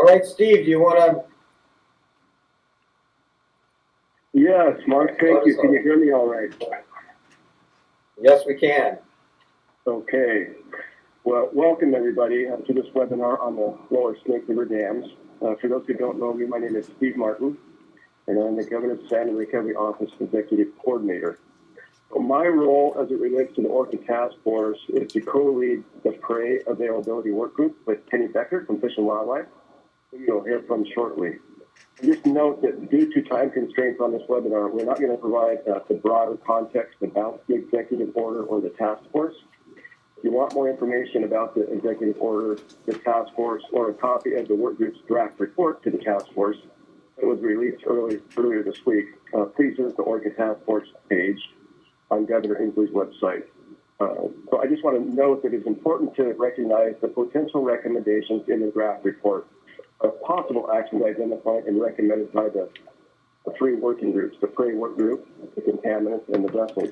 All right, Steve, do you want to? Yes, Mark, thank you. Can you hear me all right? Yes, we can. Okay. Well, welcome everybody to this webinar on the Lower Snake River Dams. For those who don't know me, my name is Steve Martin, and I'm the Governor's Salmon Recovery Office Executive Coordinator. So my role as it relates to the Orca Task Force is to co-lead the prey availability work group with Penny Becker from Fish and Wildlife, who you'll hear from shortly. Just note that due to time constraints on this webinar, we're not going to provide the broader context about the executive order or the task force. If you want more information about the executive order, the task force, or a copy of the work group's draft report to the task force that was released earlier this week, please visit the Orca Task Force page on Governor Inslee's website. So I just want to note that it's important to recognize the potential recommendations in the draft report of possible actions identified and recommended by the three working groups, the prey work group, the contaminants, and the vessels.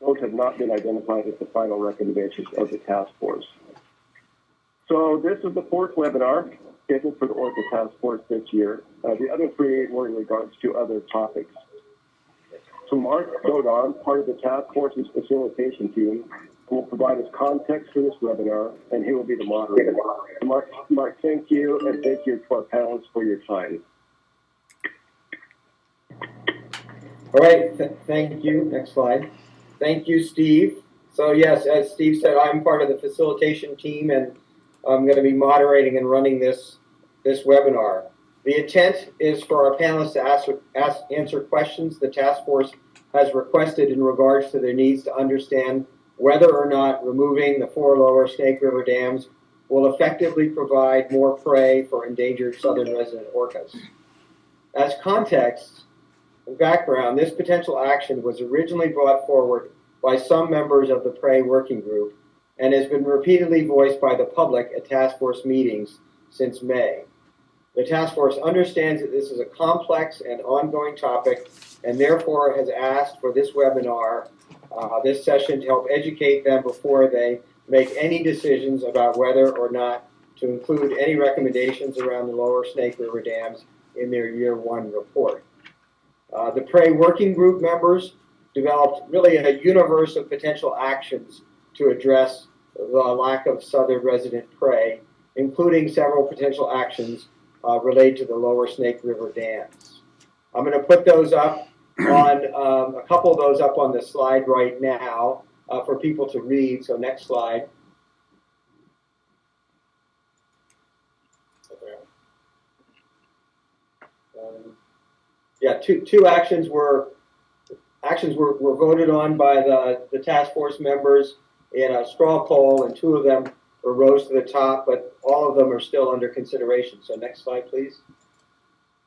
Those have not been identified as the final recommendations of the task force. So this is the fourth webinar scheduled for the Orca Task Force this year. The other three were in regards to other topics. So Mark Dodon, part of the task force's facilitation team, will provide us context for this webinar, and he will be the moderator. Mark, thank you, and thank you to our panelists for your time. All right, thank you. Next slide. Thank you, Steve. So yes, as Steve said, I'm part of the facilitation team, and I'm going to be moderating and running this webinar. The intent is for our panelists to answer questions the task force has requested in regards to their needs to understand whether or not removing the 4 lower Snake River dams will effectively provide more prey for endangered southern resident orcas. As context and background, this potential action was originally brought forward by some members of the prey working group and has been repeatedly voiced by the public at task force meetings since May. The task force understands that this is a complex and ongoing topic and therefore has asked for this webinar, this session, to help educate them before they make any decisions about whether or not to include any recommendations around the lower Snake River dams in their year 1 report. The prey working group members developed really a universe of potential actions to address the lack of southern resident prey, including several potential actions related to the lower Snake River dams. I'm going to put those up on a couple of those up on the slide right now for people to read. So next slide. Yeah, two actions were voted on by the task force members in a straw poll, and 2 of them rose to the top, but all of them are still under consideration. So next slide, please.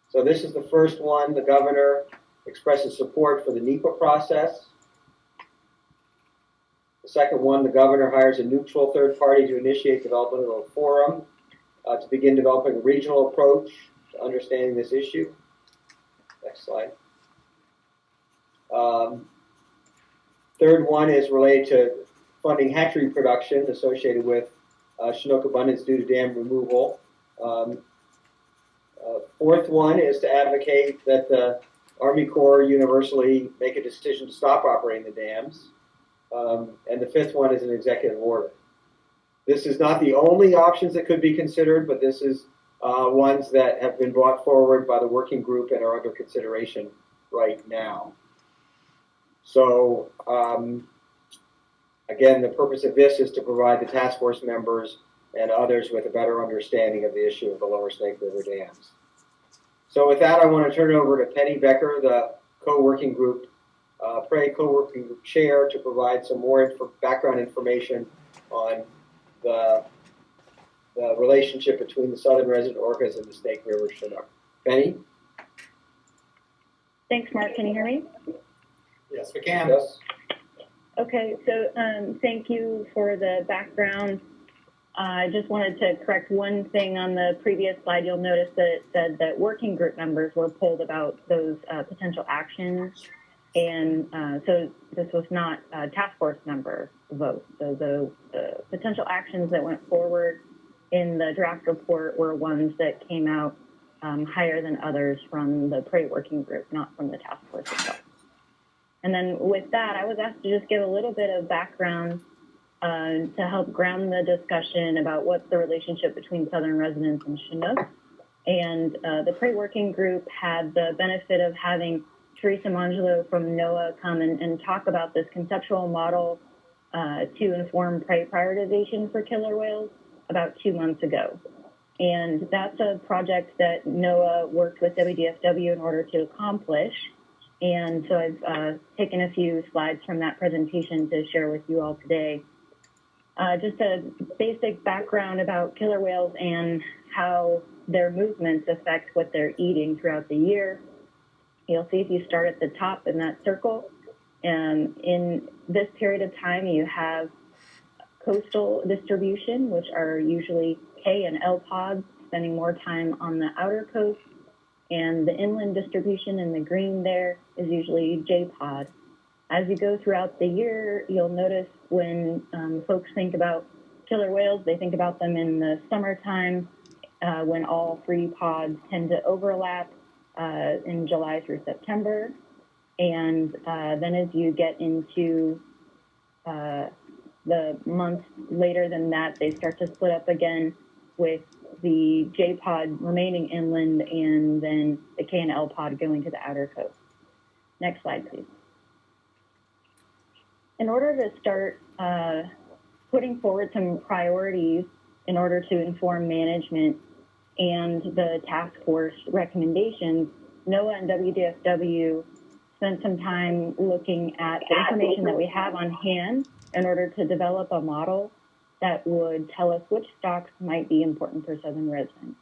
So this is the first one. The governor expresses support for the NEPA process. The second one, the governor hires a neutral third party to initiate development of a forum to begin developing a regional approach to understanding this issue. Next slide. Third one is related to funding hatchery production associated with Chinook abundance due to dam removal. Fourth one is to advocate that the Army Corps universally make a decision to stop operating the dams. And the fifth one is an executive order. This is not the only options that could be considered, but this is ones that have been brought forward by the working group and are under consideration right now. So again, the purpose of this is to provide the task force members and others with a better understanding of the issue of the lower Snake River dams. So with that, I want to turn it over to Penny Becker, the co-working group, prey co-working group chair, to provide some more background information on the relationship between the southern resident orcas and the Snake River Chinook. Penny? Thanks, Mark. Can you hear me? Yes, we can. Yes. Okay, so thank you for the background. I just wanted to correct one thing on the previous slide. You'll notice that it said that working group members were polled about those potential actions. And so this was not a task force member vote. So the potential actions that went forward in the draft report were ones that came out higher than others from the prey working group, not from the task force itself. And then with that, I was asked to just give a little bit of background to help ground the discussion about what's the relationship between Southern residents and Chinook. And the prey working group had the benefit of having Teresa Mongelo from NOAA come and talk about this conceptual model to inform prey prioritization for killer whales about 2 months ago. And that's a project that NOAA worked with WDFW in order to accomplish. And so I've taken a few slides from that presentation to share with you all today. Just a basic background about killer whales and how their movements affect what they're eating throughout the year. You'll see if you start at the top in that circle, in this period of time, you have coastal distribution, which are usually K and L pods, spending more time on the outer coast. And the inland distribution in the green there is usually J pod. As you go throughout the year, you'll notice when folks think about killer whales, they think about them in the summertime when all three pods tend to overlap in July through September. And then as you get into the months later than that, they start to split up again with the J pod remaining inland and then the K and L pod going to the outer coast. Next slide, please. In order to start putting forward some priorities in order to inform management and the task force recommendations, NOAA and WDFW spent some time looking at the information that we have on hand in order to develop a model that would tell us which stocks might be important for southern residents.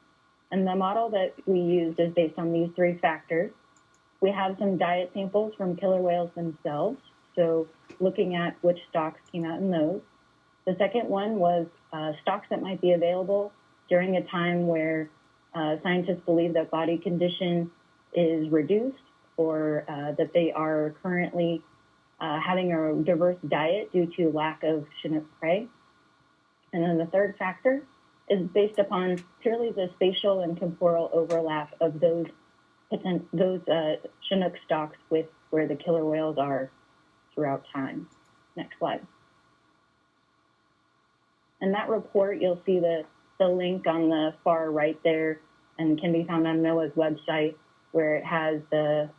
And the model that we used is based on these three factors. We have some diet samples from killer whales themselves, so looking at which stocks came out in those. The second one was stocks that might be available during a time where scientists believe that body condition is reduced or that they are currently having a diverse diet due to lack of Chinook prey. And then the third factor is based upon purely the spatial and temporal overlap of those Chinook stocks with where the killer whales are throughout time. Next slide. In that report, you'll see the link on the far right there and can be found on NOAA's website where it has the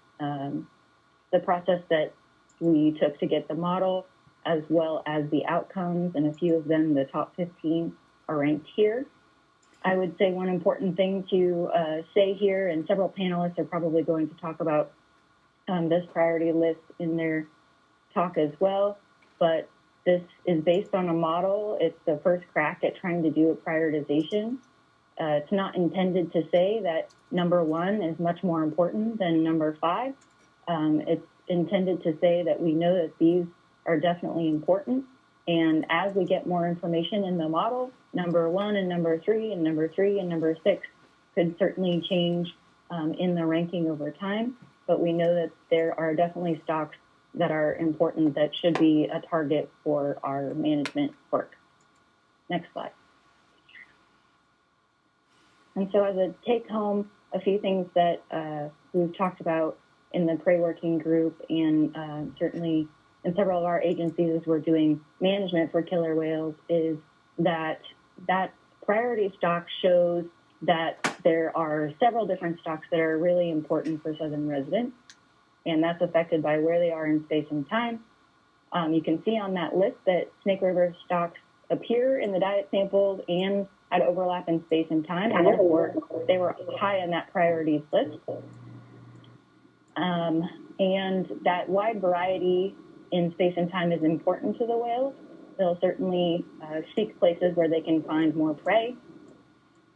process that we took to get the model as well as the outcomes, and a few of them, the top 15, are ranked here. I would say one important thing to say here, and several panelists are probably going to talk about this priority list in their talk as well, but this is based on a model. It's the first crack at trying to do a prioritization. It's not intended to say that number 1 is much more important than number 5. It's intended to say that we know that these are definitely important, and as we get more information in the model, number 1 and number 3 and number 3 and number 6 could certainly change in the ranking over time, but we know that there are definitely stocks that are important that should be a target for our management work. Next slide. And so as a take home, a few things that we've talked about in the prey working group and certainly in several of our agencies as we're doing management for killer whales is that priority stock shows that there are several different stocks that are really important for southern residents, and that's affected by where they are in space and time. You can see on that list that Snake River stocks appear in the diet samples and had overlap in space and time, and therefore they were high on that priorities list. And that wide variety in space and time is important to the whales. They'll certainly seek places where they can find more prey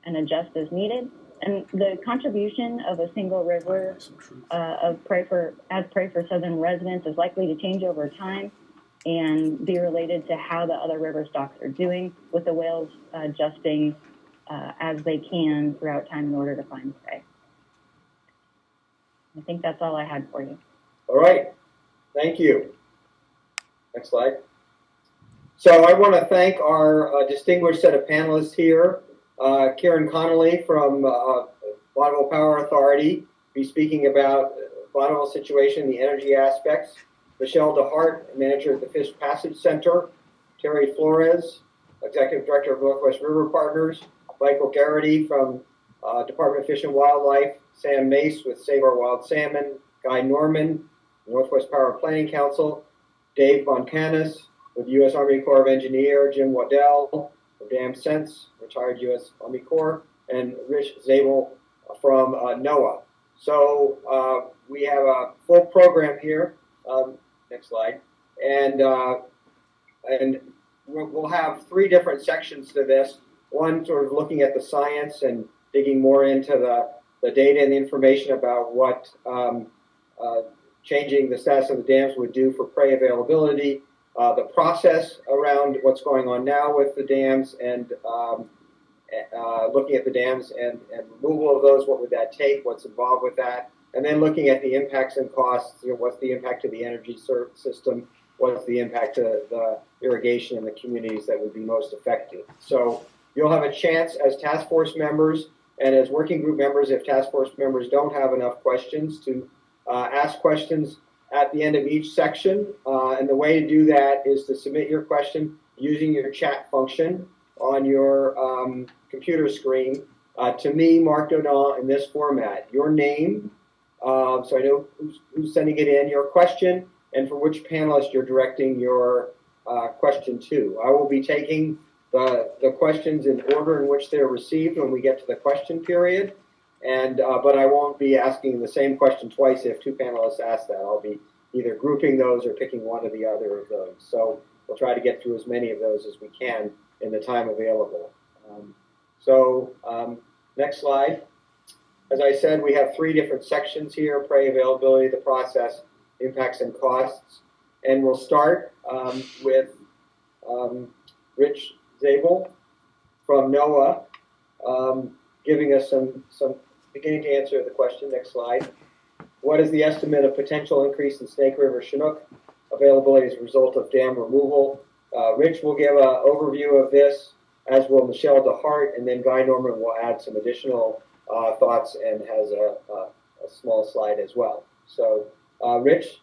and adjust as needed. And the contribution of a single river as prey for southern residents is likely to change over time and be related to how the other river stocks are doing, with the whales adjusting as they can throughout time in order to find prey. I think that's all I had for you. All right, thank you. Next slide. So I want to thank our distinguished set of panelists here. Karen Connolly from Bonneville Power Authority be speaking about Bonneville situation, the energy aspects. Michelle DeHart, manager at the Fish Passage Center. Terry Flores, executive director of Northwest River Partners. Michael Garrity from Department of Fish and Wildlife. Sam Mace with Save Our Wild Salmon. Guy Norman, Northwest Power Planning Council. Dave Moncanis with U.S. Army Corps of Engineer. Jim Waddell from Dam Sense, retired U.S. Army Corps. And Rich Zabel from NOAA. So we have a full program here. Next slide. And we'll have three different sections to this. One sort of looking at the science and digging more into the data and the information about what changing the status of the dams would do for prey availability, the process around what's going on now with the dams and looking at the dams and removal of those, what would that take, what's involved with that, and then looking at the impacts and costs, what's the impact to the energy system, what's the impact to the irrigation in the communities that would be most affected. So you'll have a chance as task force members and as working group members, if task force members don't have enough questions, to ask questions at the end of each section. And the way to do that is to submit your question using your chat function on your computer screen to me, Mark Donal, in this format. Your name, so I know who's sending it in, your question, and for which panelist you're directing your question to. I will be taking the questions in order in which they're received when we get to the question period, and but I won't be asking the same question twice if two panelists ask that. I'll be either grouping those or picking one or the other of those. So we'll try to get through as many of those as we can in the time available. Next slide. As I said, we have three different sections here: prey availability, the process, impacts and costs. And we'll start with Rich Zabel from NOAA giving us beginning to answer the question. Next slide. What is the estimate of potential increase in Snake River Chinook availability as a result of dam removal? Rich will give an overview of this, as will Michelle DeHart, and then Guy Norman will add some additional thoughts and has a small slide as well. So, Rich,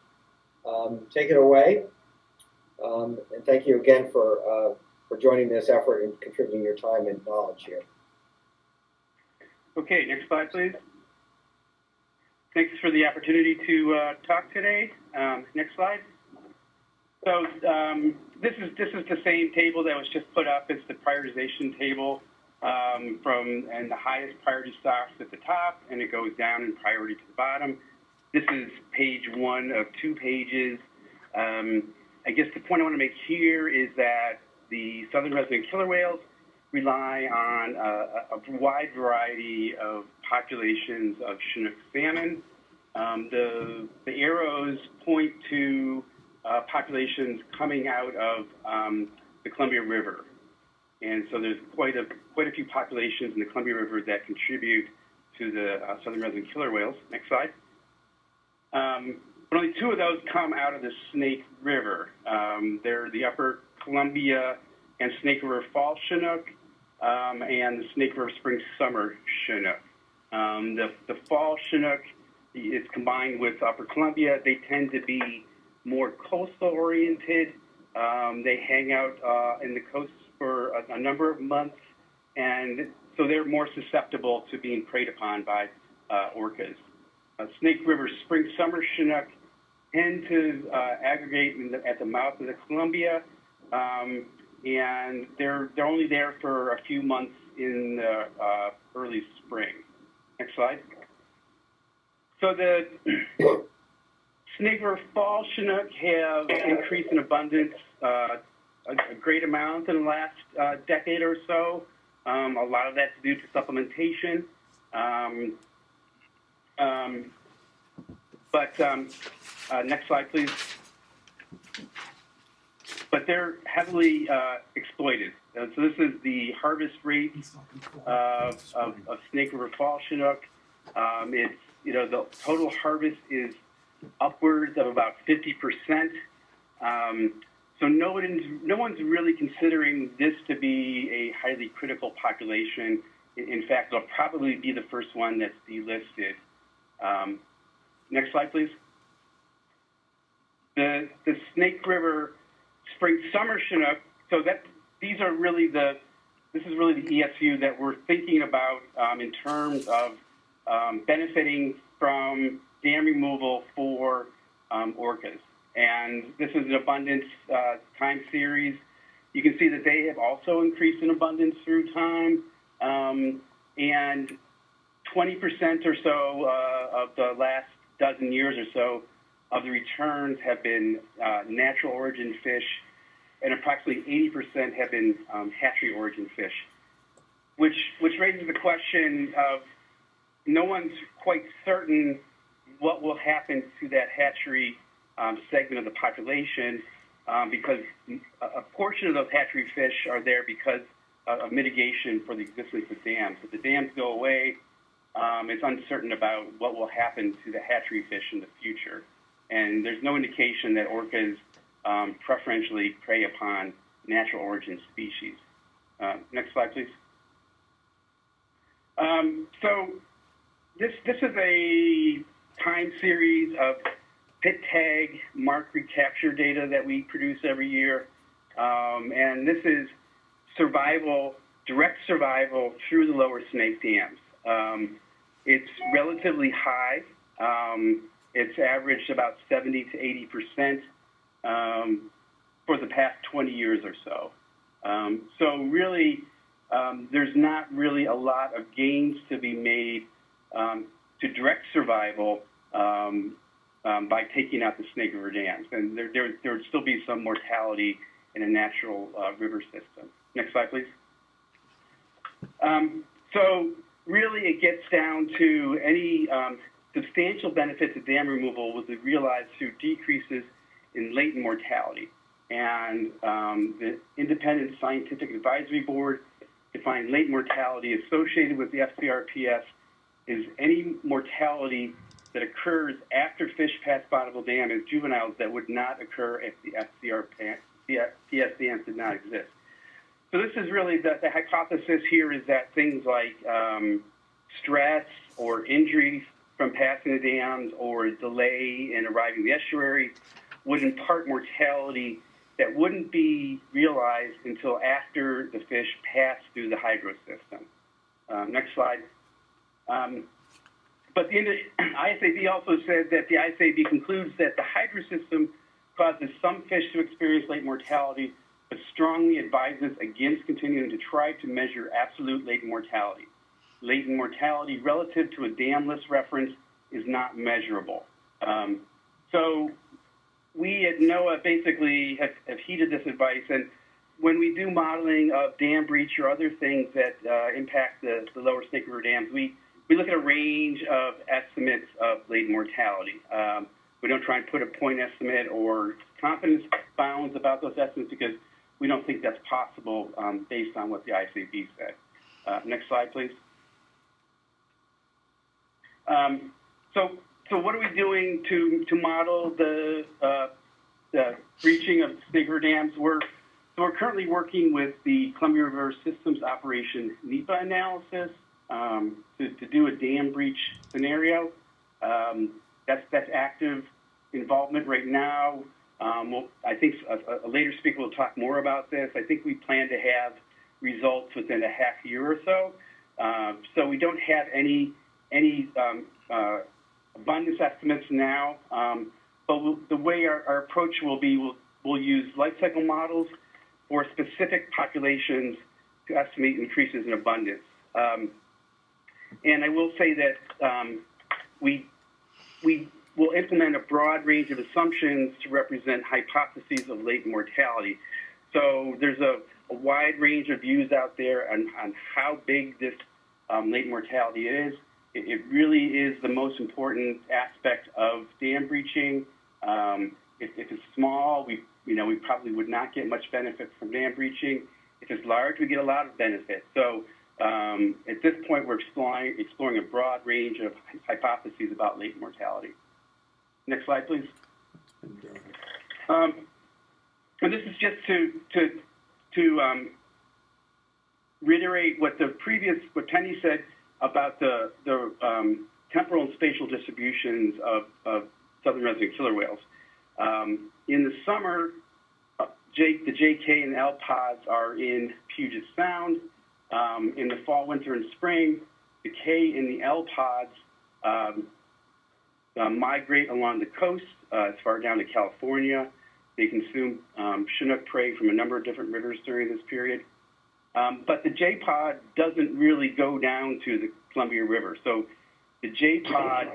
take it away. And thank you again for joining this effort and contributing your time and knowledge here. Okay, next slide, please. Thanks for the opportunity to talk today. Next slide. So this is the same table that was just put up. It's the prioritization table and the highest priority starts at the top, and it goes down in priority to the bottom. This is page 1 of 2 pages. I guess the point I want to make here is that the southern resident killer whales rely on a wide variety of populations of Chinook salmon. The arrows point to populations coming out of the Columbia River. And so there's quite a few populations in the Columbia River that contribute to the southern resident killer whales. Next slide. But only 2 of those come out of the Snake River. They're the upper Columbia and Snake River Fall Chinook and the Snake River Spring Summer Chinook. The Fall Chinook is combined with upper Columbia. They tend to be more coastal oriented. They hang out in the coast for a number of months, and so they're more susceptible to being preyed upon by orcas. Snake River Spring Summer Chinook tend to aggregate at the mouth of the Columbia, and they're only there for a few months in the early spring. Next slide. So the Snake River Fall Chinook have increased in abundance a great amount in the last decade or so. A lot of that's due to supplementation. Next slide, please. But they're heavily exploited. So this is the harvest rate of Snake River Fall Chinook. It's, the total harvest is upwards of about 50%. So no one's really considering this to be a highly critical population. In fact, it'll probably be the first one that's delisted. Next slide, please. The Snake River Spring Summer Chinook. So this is really the ESU that we're thinking about in terms of benefiting from dam removal for orcas. And this is an abundance time series. You can see that they have also increased in abundance through time. And 20% or so of the last dozen years or so of the returns have been natural origin fish, and approximately 80% have been hatchery origin fish, which raises the question of no one's quite certain what will happen to that hatchery segment of the population because a portion of those hatchery fish are there because of mitigation for the existence of dams. If the dams go away, it's uncertain about what will happen to the hatchery fish in the future. And there's no indication that orcas preferentially prey upon natural origin species. Next slide, please. So this is a time series of pit tag mark recapture data that we produce every year. And this is survival, direct survival through the lower snake dams. It's relatively high. It's averaged about 70 to 80% for the past 20 years or so. So really, there's not really a lot of gains to be made to direct survival by taking out the Snake River dams. And there would still be some mortality in a natural river system. Next slide, please. So really it gets down to any substantial benefit to dam removal will be realized through decreases in latent mortality. And the Independent Scientific Advisory Board defined latent mortality associated with the FCRPS is any mortality that occurs after fish pass Bonneville Dam as juveniles that would not occur if the FCRPS dams did not exist. So this is really the hypothesis here is that things like stress or injury from passing the dams or delay in arriving the estuary would impart mortality that wouldn't be realized until after the fish pass through the hydro system. Next slide. But the ISAB also said that the ISAB concludes that the hydro system causes some fish to experience late mortality, but strongly advises against continuing to try to measure absolute latent mortality. Latent mortality relative to a damless reference is not measurable. So we at NOAA basically have heeded this advice, and when we do modeling of dam breach or other things that impact the lower Snake River dams, we look at a range of estimates of latent mortality. We don't try and put a point estimate or confidence bounds about those estimates because we don't think that's possible based on what the ISAB said. Next slide, please. So what are we doing to model the breaching of Snake River dams? We're currently working with the Columbia River Systems Operation NEPA analysis to do a dam breach scenario. That's active involvement right now. I think a later speaker will talk more about this. I think we plan to have results within a half year or so. So we don't have any abundance estimates now, but the way our approach will be, we'll use life cycle models for specific populations to estimate increases in abundance. And I will say that we will implement a broad range of assumptions to represent hypotheses of latent mortality. So there's a wide range of views out there on how big this latent mortality is. It really is the most important aspect of dam breaching. If it's small, we probably would not get much benefit from dam breaching. If it's large, we get a lot of benefit. So at this point, we're exploring a broad range of hypotheses about latent mortality. Next slide, please. And this is just to reiterate what Penny said about the temporal and spatial distributions of southern resident killer whales. In the summer, the JK and L pods are in Puget Sound. In the fall, winter, and spring, the K and the L pods migrate along the coast as far down to California. They consume Chinook prey from a number of different rivers during this period. But the J pod doesn't really go down to the Columbia River. So the J pod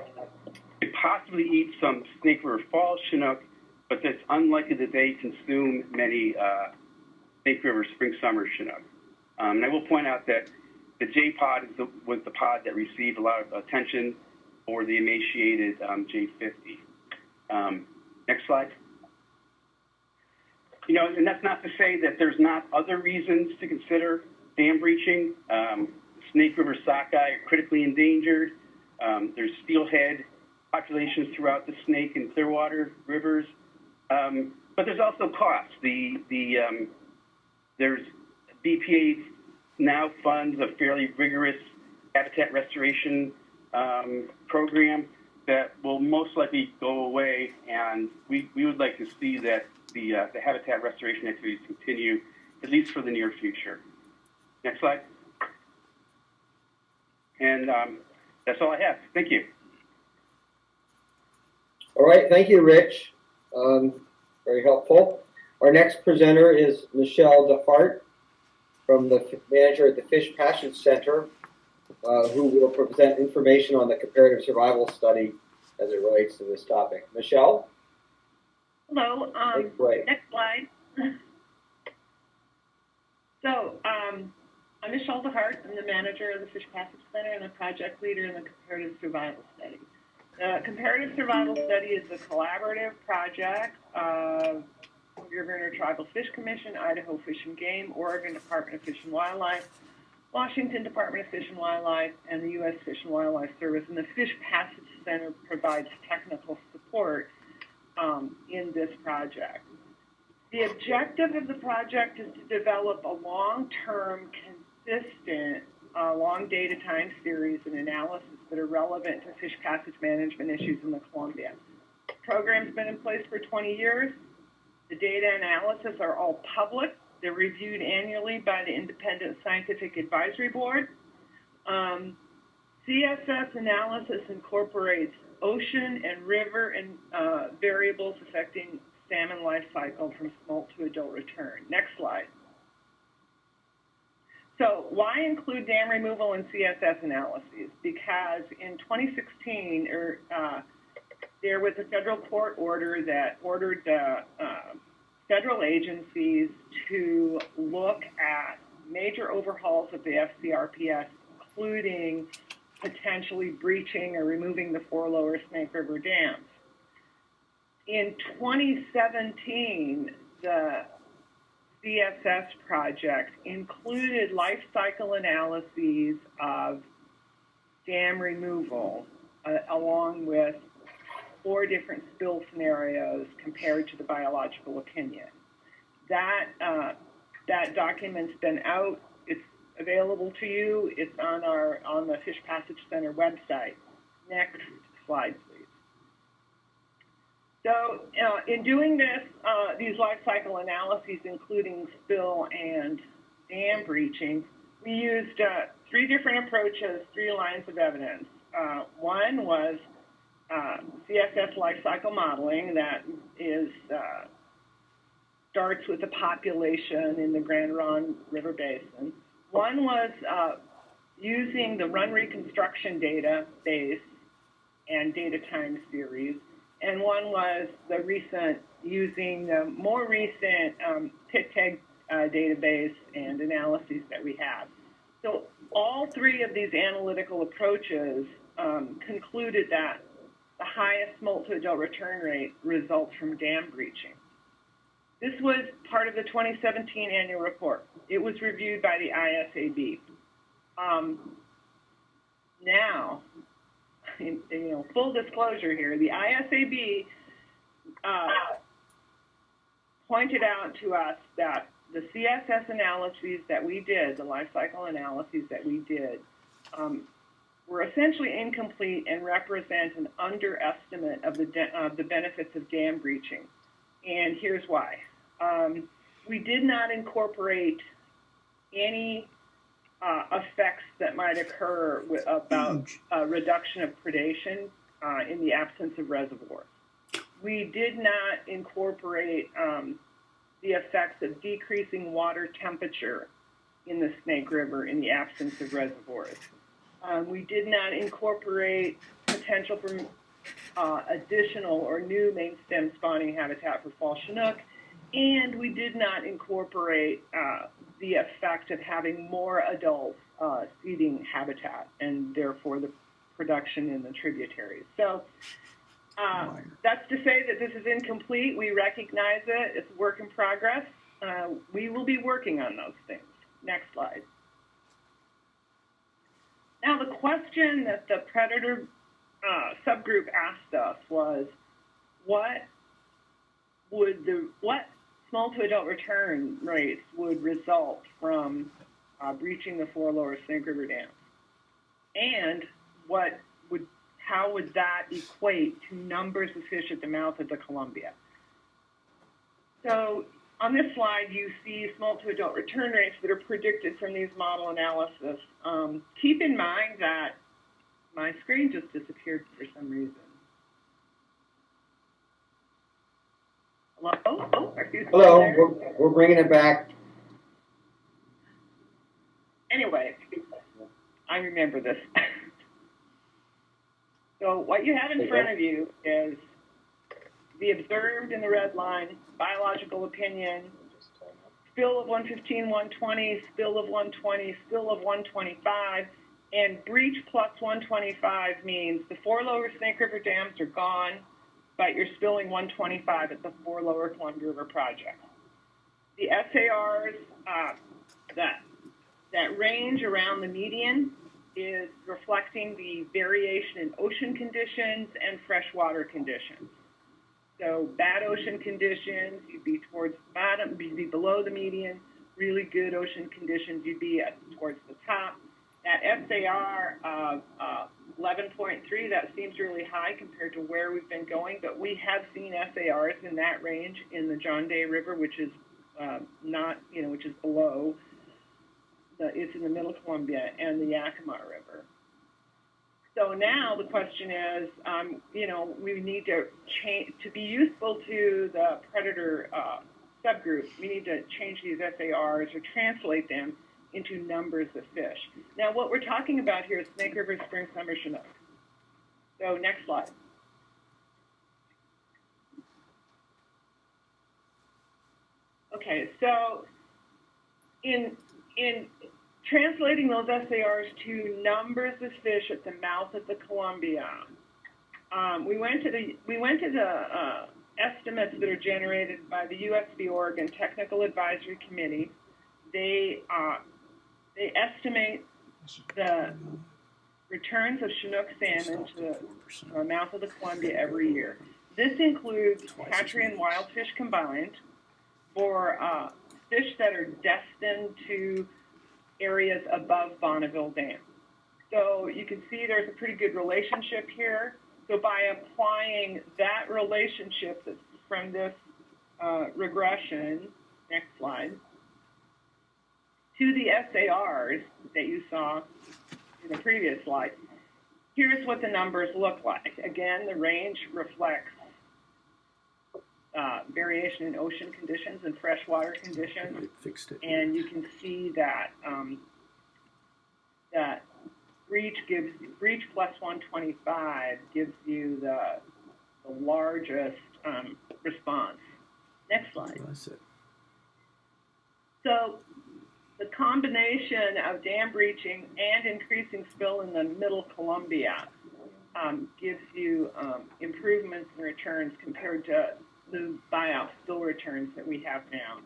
could possibly eat some Snake River Falls Chinook, but it's unlikely that they consume many Snake River spring-summer Chinook. And I will point out that the J pod was the pod that received a lot of attention for the emaciated J50. Next slide. And that's not to say that there's not other reasons to consider dam breaching. Snake River sockeye are critically endangered. There's steelhead populations throughout the Snake and Clearwater rivers. But there's also costs. There's BPA now funds a fairly rigorous habitat restoration program that will most likely go away, and we would like to see that the habitat restoration activities continue, at least for the near future. Next slide. And that's all I have. Thank you. All right, thank you, Rich. Very helpful. Our next presenter is Michelle DeHart, from the manager at the Fish Passage Center, who will present information on the comparative survival study as it relates to this topic. Michelle? Hello. Next slide. So, I'm Michelle DeHart. I'm the manager of the Fish Passage Center and the project leader in the comparative survival study. The comparative survival study is a collaborative project of River Intertribal Fish Commission, Idaho Fish and Game, Oregon Department of Fish and Wildlife, Washington Department of Fish and Wildlife, and the U.S. Fish and Wildlife Service. And the Fish Passage Center provides technical support in this project. The objective of the project is to develop a long-term, consistent, long data time series and analysis that are relevant to fish passage management issues in the Columbia. The program's been in place for 20 years. The data analysis are all public. They're reviewed annually by the Independent Scientific Advisory Board. CSS analysis incorporates ocean and river and variables affecting salmon life cycle from smolt to adult return. Next slide. So why include dam removal in CSS analyses? Because in 2016, there was a federal court order that ordered the federal agencies to look at major overhauls of the FCRPS, including potentially breaching or removing the 4 lower Snake River dams. In 2017, the CSS project included life cycle analyses of dam removal along with 4 different spill scenarios compared to the biological opinion. That document's been out. It's available to you. It's on the Fish Passage Center website. Next slide, please. So in doing this, these life cycle analyses, including spill and dam breaching, we used 3 different approaches, 3 lines of evidence. One was CSS life cycle modeling that starts with the population in the Grand Ronde River Basin. One was using the run reconstruction database and data time series. And one was using the more recent PIT-TAG database and analyses that we have. So all 3 of these analytical approaches concluded that the highest smolt to adult return rate results from dam breaching. This was part of the 2017 annual report. It was reviewed by the ISAB. Now, full disclosure here, the ISAB pointed out to us that the CSS analyses that we did, the life cycle analyses that we did, were essentially incomplete and represent an underestimate of the benefits of dam breaching. And here's why. We did not incorporate any effects that might occur about reduction of predation in the absence of reservoirs. We did not incorporate the effects of decreasing water temperature in the Snake River in the absence of reservoirs. We did not incorporate potential for additional or new main stem spawning habitat for fall Chinook, and we did not incorporate the effect of having more adult seeding habitat and therefore the production in the tributaries. So that's to say that this is incomplete. We recognize it. It's a work in progress. We will be working on those things. Next slide. Now, the question that the predator subgroup asked us was, what small to adult return rates would result from breaching the 4 lower Snake River dams? And how would that equate to numbers of fish at the mouth of the Columbia? So on this slide, you see small to adult return rates that are predicted from these model analysis. Keep in mind that my screen just disappeared for some reason. Hello? Oh, are you still Hello, there? we're bringing it back. Anyway, I remember this. So what you have in front of you is the observed in the red line, biological opinion, spill of 115, 120, spill of 120, spill of 125, and breach plus 125 means the 4 lower Snake River dams are gone, but you're spilling 125 at the 4 lower Columbia River project. The SARs, that range around the median is reflecting the variation in ocean conditions and freshwater conditions. So bad ocean conditions, you'd be towards the bottom, you'd be below the median. Really good ocean conditions, you'd be towards the top. That SAR of 11.3, that seems really high compared to where we've been going, but we have seen SARs in that range in the John Day River, which is which is below. It's in the Middle Columbia and the Yakima River. So now the question is, we need to change, to be useful to the predator subgroup, we need to change these SARs or translate them into numbers of fish. Now what we're talking about here is Snake River spring summer Chinook. So next slide. Okay, so in translating those SARs to numbers of fish at the mouth of the Columbia, we went to the estimates that are generated by the USB Oregon Technical Advisory Committee. They estimate the returns of Chinook salmon to the mouth of the Columbia every year. This includes hatchery and wild fish combined for fish that are destined to areas above Bonneville Dam. So you can see there's a pretty good relationship here. So by applying that relationship that's from this regression, next slide, to the SARs that you saw in the previous slide, here's what the numbers look like. Again, the range reflects variation in ocean conditions and freshwater conditions, and you can see that that breach plus 125 gives you the largest response. Next slide. So the combination of dam breaching and increasing spill in the Middle Columbia gives you improvements in returns compared to the buyout spill returns that we have now.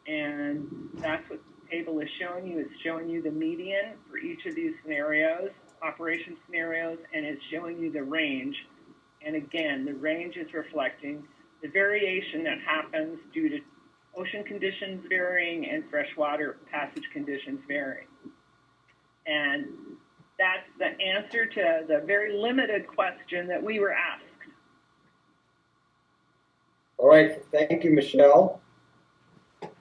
And that's what the table is showing you. It's showing you the median for each of these scenarios, operation scenarios, and it's showing you the range. And again, the range is reflecting the variation that happens due to ocean conditions varying and freshwater passage conditions varying. And that's the answer to the very limited question that we were asked. All right, thank you, Michelle.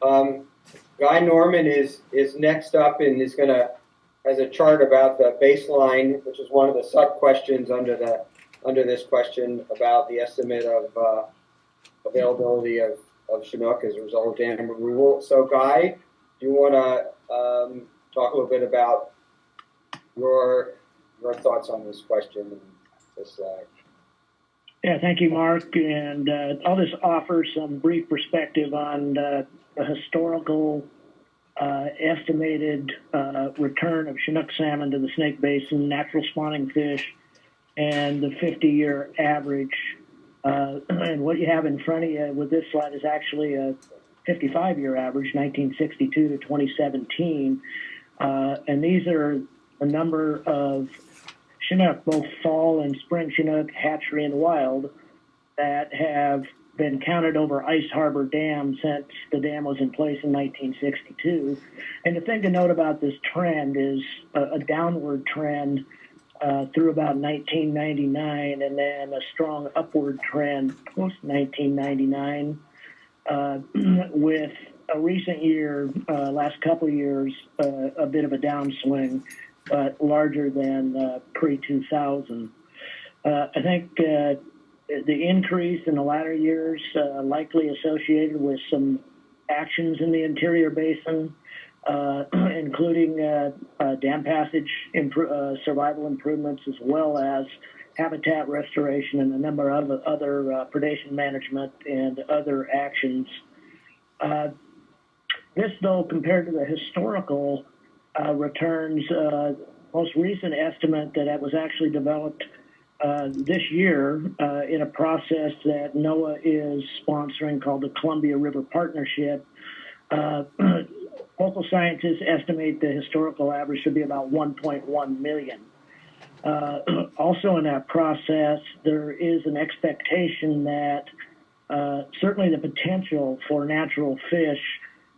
Guy Norman is next up and is has a chart about the baseline, which is one of the sub questions under this question about the estimate of availability of Chinook as a result of dam removal. So, Guy, do you want to talk a little bit about your thoughts on this question and this slide? Yeah, thank you, Mark. And I'll just offer some brief perspective on the historical estimated return of Chinook salmon to the Snake Basin, natural spawning fish, and the 50-year average. And what you have in front of you with this slide is actually a 55-year average, 1962 to 2017. And these are a number of Chinook, both fall and spring Chinook, hatchery and wild, that have been counted over Ice Harbor Dam since the dam was in place in 1962. And the thing to note about this trend is a downward trend through about 1999, and then a strong upward trend post-1999, with a recent year, last couple of years, a bit of a downswing, but larger than pre-2000. I think the increase in the latter years likely associated with some actions in the interior basin, including dam passage survival improvements, as well as habitat restoration and a number of other predation management and other actions. This, though, compared to the historical returns, most recent estimate that was actually developed this year in a process that NOAA is sponsoring called the Columbia River Partnership. Local scientists estimate the historical average should be about 1.1 million. Also in that process, there is an expectation that certainly the potential for natural fish,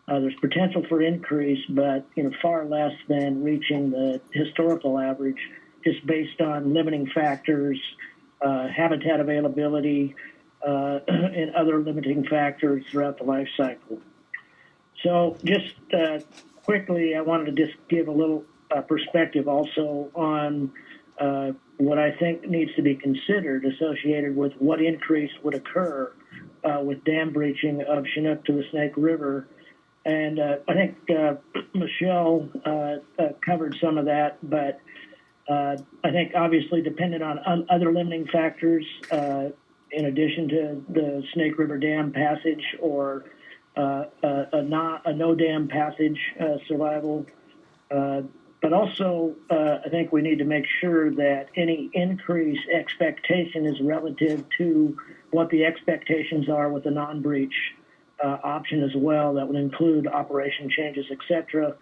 there's potential for increase, but far less than reaching the historical average, just based on limiting factors, habitat availability, and other limiting factors throughout the life cycle. So just quickly, I wanted to just give a little perspective also on what I think needs to be considered associated with what increase would occur with dam breaching of Chinook to the Snake River. And I think Michelle covered some of that, but I think obviously dependent on other limiting factors, in addition to the Snake River Dam passage or a no dam passage survival. But also, I think we need to make sure that any increase expectation is relative to what the expectations are with the non-breach option as well. That would include operation changes, etc.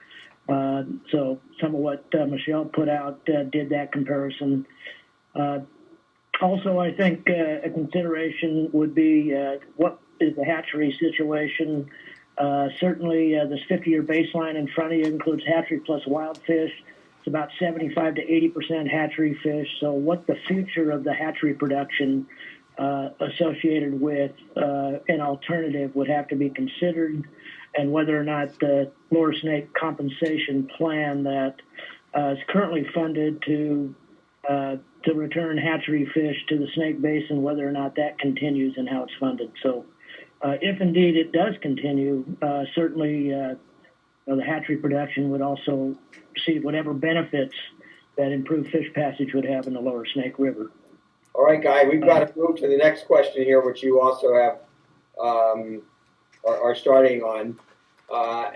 So some of what Michelle put out did that comparison. Also, I think a consideration would be what is the hatchery situation. Certainly, this 50-year baseline in front of you includes hatchery plus wild fish. It's about 75 to 80% hatchery fish. So what the future of the hatchery production associated with an alternative would have to be considered, and whether or not the Lower Snake compensation plan that is currently funded to return hatchery fish to the Snake Basin, whether or not that continues and how it's funded. So if indeed it does continue, certainly the hatchery production would also receive whatever benefits that improved fish passage would have in the Lower Snake River. All right, Guy, we've got to move to the next question here, which you also have are starting on,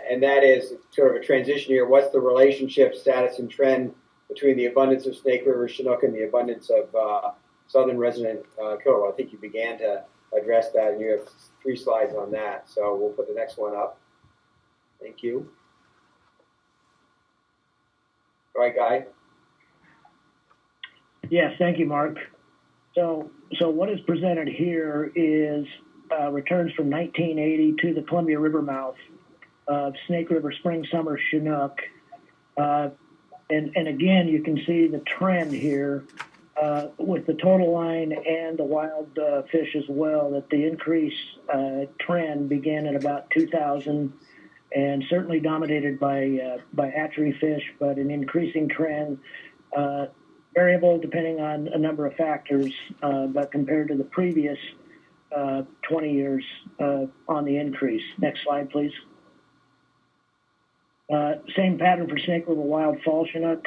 and that is sort of a transition here. What's the relationship, status, and trend between the abundance of Snake River Chinook and the abundance of southern resident killer? I think you began to address that, and you have 3 slides on that. So we'll put the next one up. Thank you. All right, Guy. Yes, thank you, Mark. So what is presented here is returns from 1980 to the Columbia River mouth of Snake River spring, summer Chinook. And again, you can see the trend here with the total line and the wild fish as well, that the increase trend began at about 2000 and certainly dominated by hatchery fish, but an increasing trend, variable depending on a number of factors, but compared to the previous 20 years on the increase. Next slide, please. Same pattern for Snake River wild fall Chinook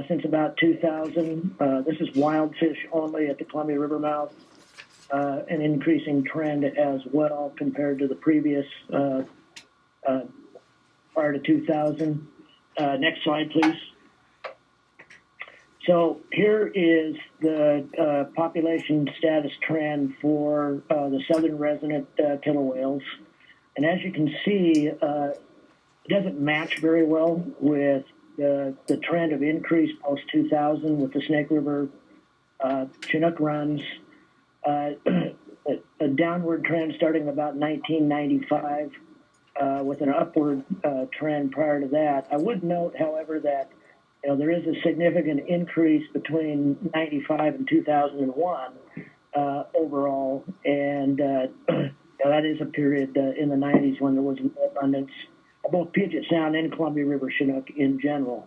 since about 2000. This is wild fish only at the Columbia River mouth. An increasing trend as well compared to the previous prior to 2000. Next slide, please. So here is the population status trend for the southern resident killer whales. And as you can see, it doesn't match very well with the trend of increase post 2000 with the Snake River Chinook runs. A downward trend starting about 1995 with an upward trend prior to that. I would note, however, that there is a significant increase between 95 and 2001 overall, and that is a period in the 90s when there was an abundance of both Puget Sound and Columbia River Chinook in general.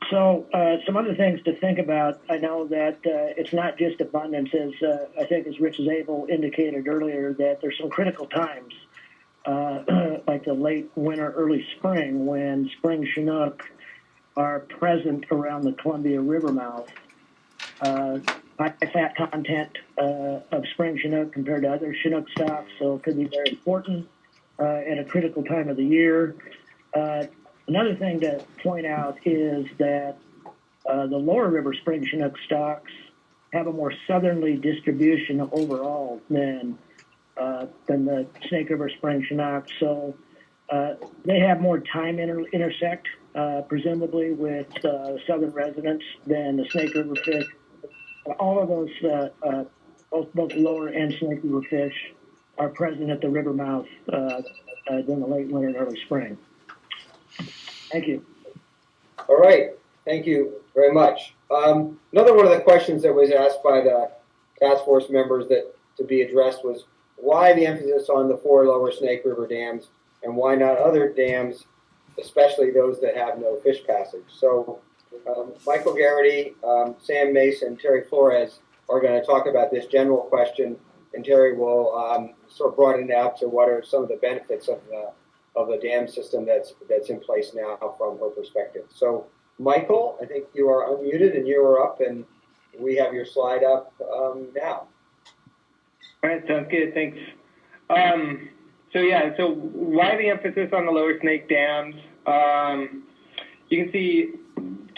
So some other things to think about. I know that it's not just abundance, as I think as Rich Zabel indicated earlier, that there's some critical times, like the late winter, early spring, when spring Chinook are present around the Columbia River mouth. High fat content of spring Chinook compared to other Chinook stocks, so it could be very important at a critical time of the year. Another thing to point out is that the lower river spring Chinook stocks have a more southerly distribution overall than the Snake River spring Chinook. So they have more time intersect, presumably with southern residents than the Snake River fish. All of those, both lower and Snake River fish, are present at the river mouth during the late winter and early spring. Thank you. All right, thank you very much. Another one of the questions that was asked by the task force members that to be addressed was why the emphasis on the 4 lower Snake River dams and why not other dams, especially those that have no fish passage. So Michael Garrity, Sam Mason, Terry Flores are going to talk about this general question, and Terry will sort of broaden it out to what are some of the benefits of the dam system that's in place now from her perspective. So Michael, I think you are unmuted and you are up, and we have your slide up now. All right, sounds good, thanks. So why the emphasis on the lower snake dams? You can see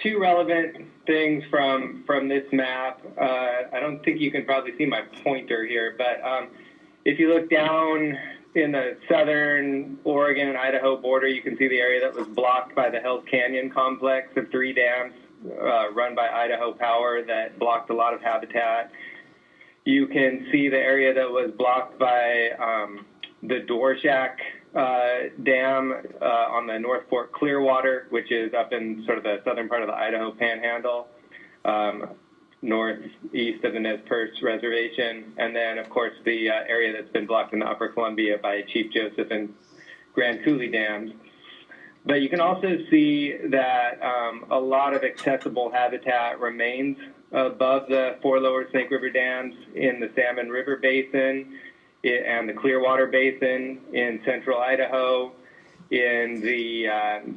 2 relevant things from this map. I don't think you can probably see my pointer here, but if you look down in the southern Oregon and Idaho border, you can see the area that was blocked by the Hells Canyon complex of 3 dams run by Idaho Power that blocked a lot of habitat. You can see the area that was blocked by the Dvorak Dam on the North Fork Clearwater, which is up in sort of the southern part of the Idaho Panhandle, northeast of the Nez Perce Reservation, and then, of course, the area that's been blocked in the Upper Columbia by Chief Joseph and Grand Coulee dams. But you can also see that a lot of accessible habitat remains above the 4 lower Snake River dams in the Salmon River Basin and the Clearwater Basin in central Idaho, in the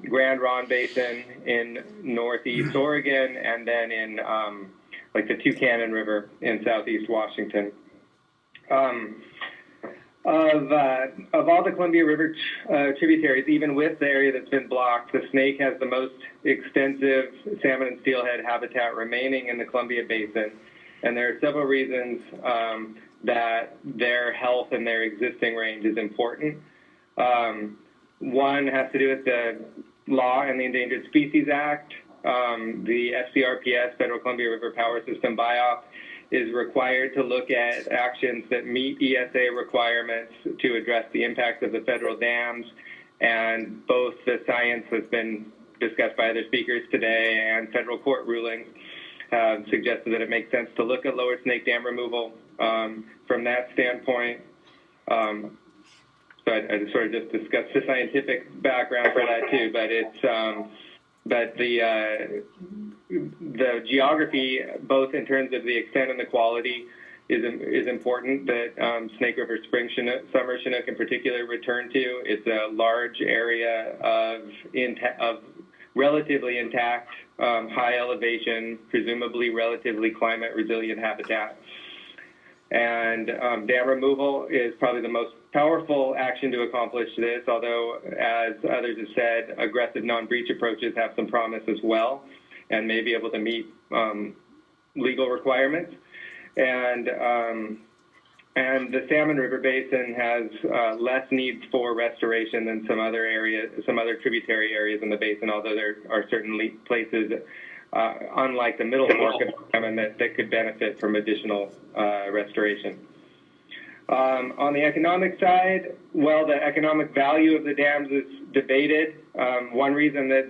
Grand Ronde Basin in northeast Oregon, and then in like the Tucannon River in southeast Washington. Of all the Columbia River tributaries, even with the area that's been blocked, the Snake has the most extensive salmon and steelhead habitat remaining in the Columbia Basin. And there are several reasons that their health and their existing range is important. One has to do with the law and the Endangered Species Act. The FCRPS, Federal Columbia River Power System buyoff, is required to look at actions that meet ESA requirements to address the impacts of the federal dams. And both the science that's been discussed by other speakers today and federal court rulings have suggested that it makes sense to look at Lower Snake Dam removal from that standpoint. So I sort of just discussed the scientific background for that too, but it's but the geography, both in terms of the extent and the quality, is important. That Snake River Spring Chinook, Summer Chinook in particular, return to. It's a large area of relatively intact, high elevation, presumably relatively climate resilient habitat. And dam removal is probably the most powerful action to accomplish this, although, as others have said, aggressive non-breach approaches have some promise as well and may be able to meet legal requirements. And the Salmon River Basin has less need for restoration than some other areas, some other tributary areas in the basin, although there are certainly places unlike the middle fork of salmon that could benefit from additional restoration. On the economic side, well, the economic value of the dams is debated. One reason that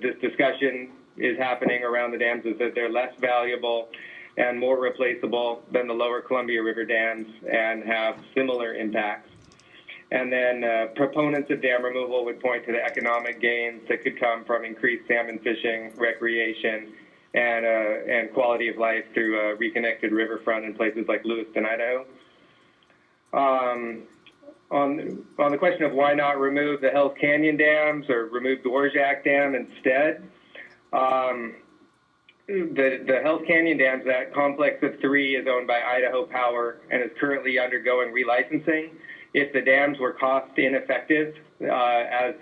this discussion is happening around the dams is that they're less valuable and more replaceable than the lower Columbia River dams and have similar impacts. And then proponents of dam removal would point to the economic gains that could come from increased salmon fishing, recreation, and quality of life through a reconnected riverfront in places like Lewiston, Idaho. On the question of why not remove the Hells Canyon dams or remove the Orca Dam instead, the Hells Canyon dams, that complex of 3 is owned by Idaho Power and is currently undergoing relicensing. If the dams were cost ineffective, as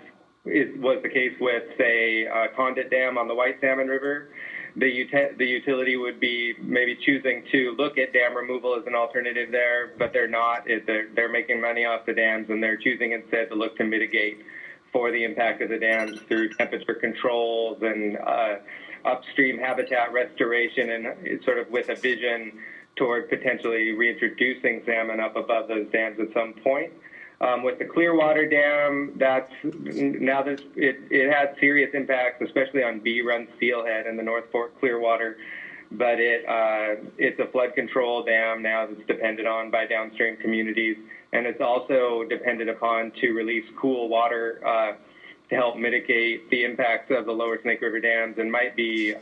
was the case with, say, Condit Dam on the White Salmon River, the utility would be maybe choosing to look at dam removal as an alternative there, but they're not. They're making money off the dams, and they're choosing instead to look to mitigate for the impact of the dams through temperature controls and upstream habitat restoration, and sort of with a vision toward potentially reintroducing salmon up above those dams at some point. With the Clearwater Dam, it had serious impacts, especially on B Run Steelhead in the North Fork Clearwater, but it's a flood control dam now that's depended on by downstream communities, and it's also depended upon to release cool water to help mitigate the impacts of the lower Snake River dams, and might be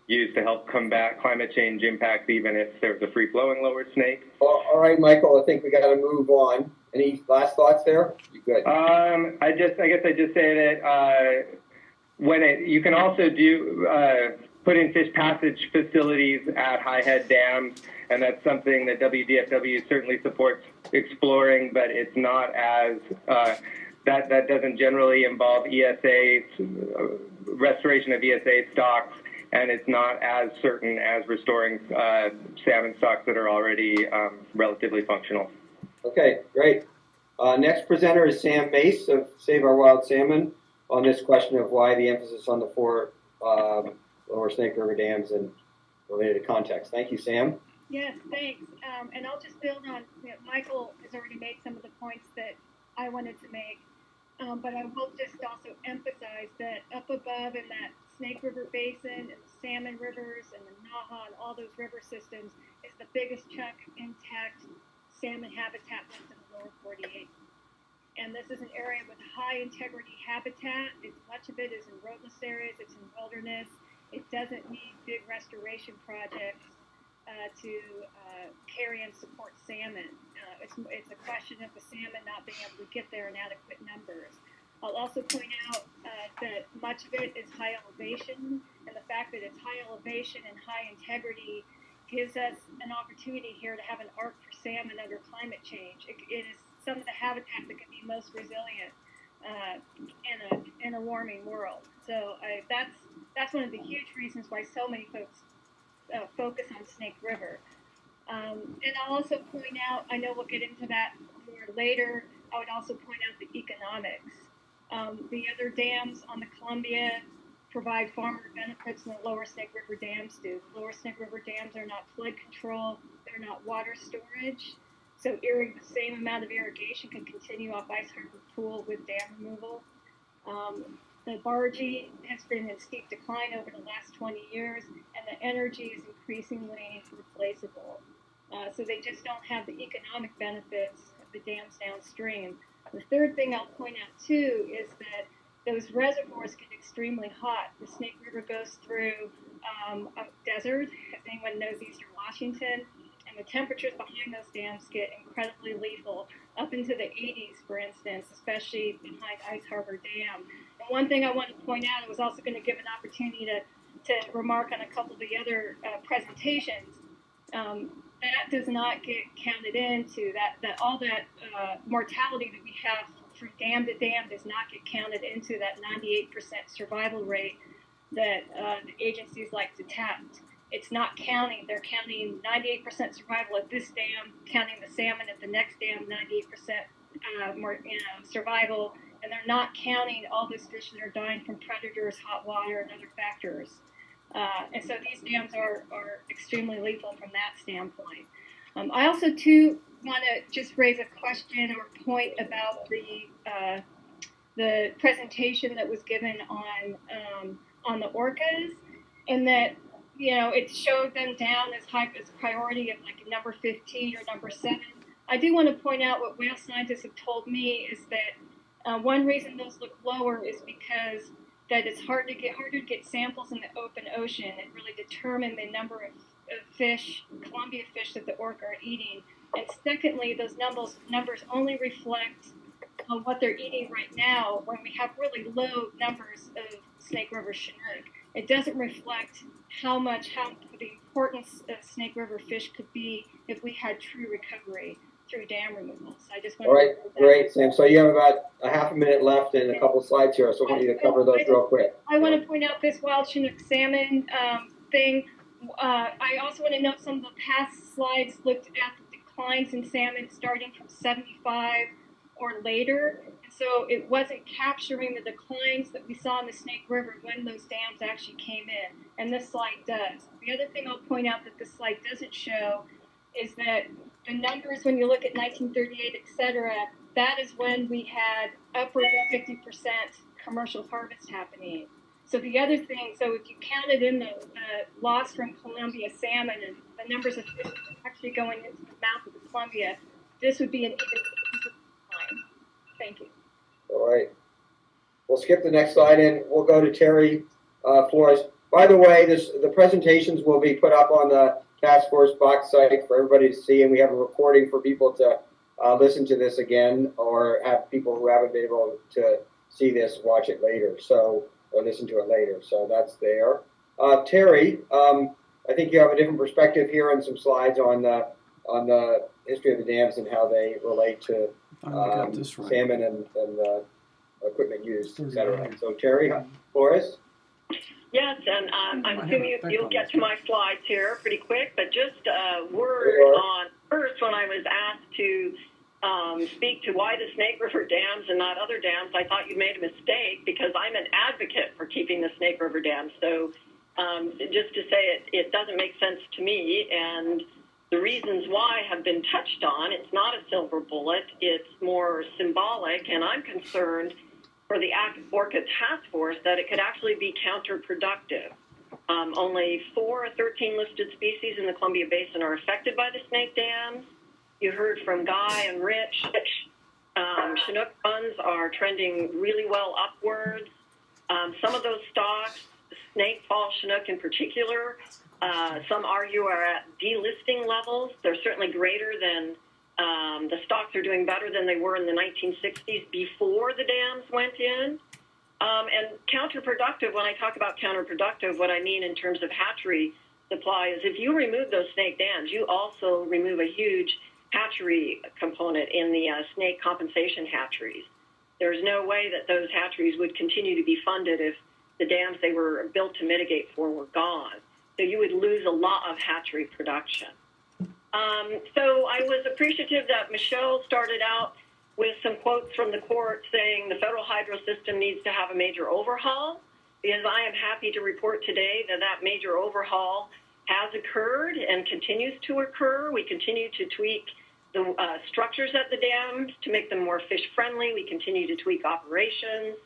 used to help combat climate change impacts even if there's a free-flowing lower Snake. All right, Michael, I think we got to move on. Any last thoughts there? You good? I guess I just say that you can also put in fish passage facilities at high-head dams, and that's something that WDFW certainly supports exploring, but it's not as that doesn't generally involve ESA restoration of ESA stocks, and it's not as certain as restoring salmon stocks that are already relatively functional. Okay, great. Next presenter is Sam Mace of Save Our Wild Salmon on this question of why the emphasis on the 4 lower Snake River dams and related context. Thank you, Sam. Yes, thanks. And I'll just build on, Michael has already made some of the points that I wanted to make, but I will just also emphasize that up above in that Snake River Basin and the Salmon Rivers and the Naha and all those river systems is the biggest chunk of intact salmon habitat that's in the lower 48. And this is an area with high integrity habitat. Much of it is in roadless areas, it's in wilderness. It doesn't need big restoration projects to carry and support salmon. It's a question of the salmon not being able to get there in adequate numbers. I'll also point out that much of it is high elevation, and the fact that it's high elevation and high integrity gives us an opportunity here to have an arc for salmon under climate change. It is some of the habitat that can be most resilient in a warming world. So that's one of the huge reasons why so many folks focus on Snake River. And I'll also point out, I know we'll get into that more later, I would also point out the economics. The other dams on the Columbia provide far more benefits than the lower Snake River dams do. The lower Snake River dams are not flood control, they're not water storage. So the same amount of irrigation can continue off Ice Harbor Pool with dam removal. The bargee has been in steep decline over the last 20 years, and the energy is increasingly replaceable. So they just don't have the economic benefits of the dams downstream. The third thing I'll point out too is that those reservoirs get extremely hot. The Snake River goes through a desert, if anyone knows Eastern Washington, and the temperatures behind those dams get incredibly lethal, up into the 80s, for instance, especially behind Ice Harbor Dam. And one thing I want to point out, I was also going to give an opportunity to remark on a couple of the other presentations. That does not get counted into that all that mortality that we have from dam to dam does not get counted into that 98% survival rate that the agencies like to tout. It's not counting. They're counting 98% survival at this dam, counting the salmon at the next dam, 98% more survival, and they're not counting all those fish that are dying from predators, hot water, and other factors. And so these dams are extremely lethal from that standpoint. I also, too, want to just raise a question or point about the presentation that was given on the orcas, and that, you know, it showed them down as high as priority of like number 15 or number 7. I do want to point out what whale scientists have told me is that one reason those look lower is because that it's harder to get samples in the open ocean and really determine the number of fish, Columbia fish that the orca are eating. And secondly, those numbers only reflect what they're eating right now when we have really low numbers of Snake River Chinook. It doesn't reflect how the importance of Snake River fish could be if we had true recovery through dam removal. So I just want All right, great, Sam. So you have about a half a minute left and a couple of slides here, so I want you to cover those real quick. I want to point out this wild Chinook salmon thing. I also want to note some of the past slides looked at the declines in salmon starting from 75 or later. And so it wasn't capturing the declines that we saw in the Snake River when those dams actually came in. And this slide does. The other thing I'll point out that this slide doesn't show is that the numbers, when you look at 1938, et cetera, that is when we had upwards of 50% commercial harvest happening. So the other thing, so if you counted in the loss from Columbia salmon and the numbers of fish actually going into the mouth of the Columbia, this would be an even time. Thank you. All right. We'll skip the next slide and we'll go to Terry Flores. By the way, the presentations will be put up on the Task Force box site for everybody to see, and we have a recording for people to listen to this again, or have people who haven't been able to see this watch it later, or listen to it later. So that's there. Terry, I think you have a different perspective here and some slides on the history of the dams and how they relate to salmon and equipment used, et cetera. So Terry Flores. Yes, and I'm assuming you'll get to my slides here pretty quick, but just a word on first when I was asked to speak to why the Snake River dams and not other dams, I thought you made a mistake because I'm an advocate for keeping the Snake River dams. So just to say it doesn't make sense to me, and the reasons why have been touched on. It's not a silver bullet, it's more symbolic, and I'm concerned for the Orca Task Force that it could actually be counterproductive. Only 4 of 13 listed species in the Columbia Basin are affected by the snake dams. You heard from Guy and Rich. Chinook runs are trending really well upwards. Some of those stocks, snake fall Chinook in particular, some argue are at delisting levels. They're certainly greater than the stocks are doing better than they were in the 1960s before the dams went in. And counterproductive, when I talk about counterproductive, what I mean in terms of hatchery supply is if you remove those snake dams, you also remove a huge hatchery component in the snake compensation hatcheries. There's no way that those hatcheries would continue to be funded if the dams they were built to mitigate for were gone. So you would lose a lot of hatchery production. So I was appreciative that Michelle started out with some quotes from the court saying the federal hydro system needs to have a major overhaul. is I am happy to report today that that major overhaul has occurred and continues to occur. We continue to tweak the structures at the dams to make them more fish-friendly. We continue to tweak operations.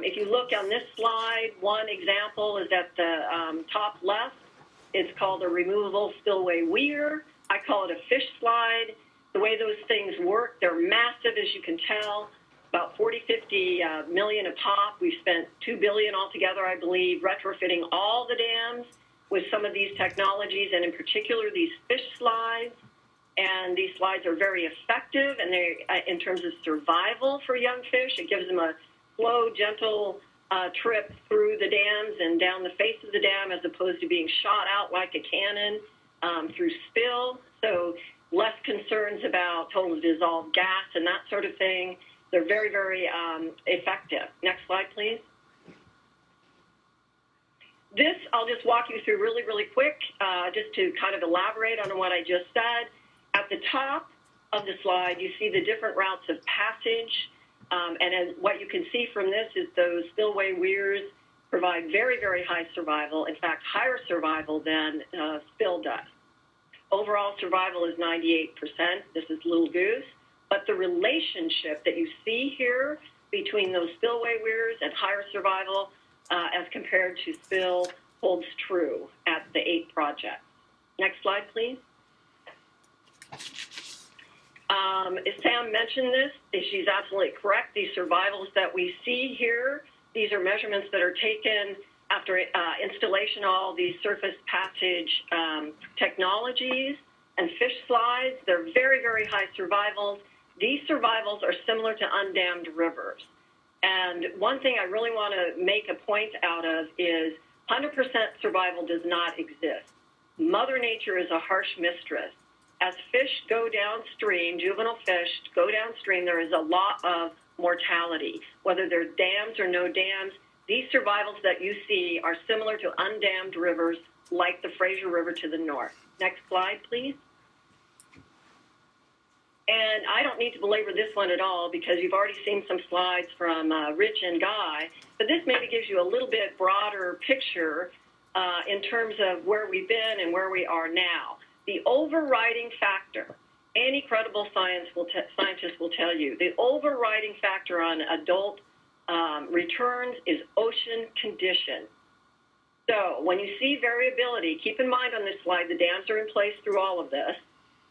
If you look on this slide, one example is at the top left. It's called a removable spillway weir. I call it a fish slide. The way those things work, they're massive, as you can tell, about 40, 50 million a pop. We've spent $2 billion altogether, I believe, retrofitting all the dams with some of these technologies, and in particular, these fish slides. And these slides are very effective, and they, in terms of survival for young fish, it gives them a slow, gentle trip through the dams and down the face of the dam, as opposed to being shot out like a cannon through spill. So less concerns about total dissolved gas and that sort of thing. They're very, very effective. Next slide, please. This, I'll just walk you through really, really quick, just to kind of elaborate on what I just said. At the top of the slide, you see the different routes of passage. And as what you can see from this is those spillway weirs provide very, very high survival. In fact, higher survival than spill does. Overall survival is 98%. This is Little Goose. But the relationship that you see here between those spillway weirs and higher survival as compared to spill holds true at the 8 projects. Next slide, please. Sam mentioned this. She's absolutely correct. These survivals that we see here, these are measurements that are taken after installation of all these surface passage technologies and fish slides. They're very, very high survivals. These survivals are similar to undammed rivers. And one thing I really want to make a point out of is 100% survival does not exist. Mother Nature is a harsh mistress. As fish go downstream, juvenile fish go downstream, there is a lot of mortality. Whether they're dams or no dams, these survivals that you see are similar to undammed rivers like the Fraser River to the north. Next slide, please. And I don't need to belabor this one at all because you've already seen some slides from Rich and Guy, but this maybe gives you a little bit broader picture in terms of where we've been and where we are now. The overriding factor, any credible scientist will tell you, the overriding factor on adult returns is ocean condition. So when you see variability, keep in mind on this slide, the dams are in place through all of this,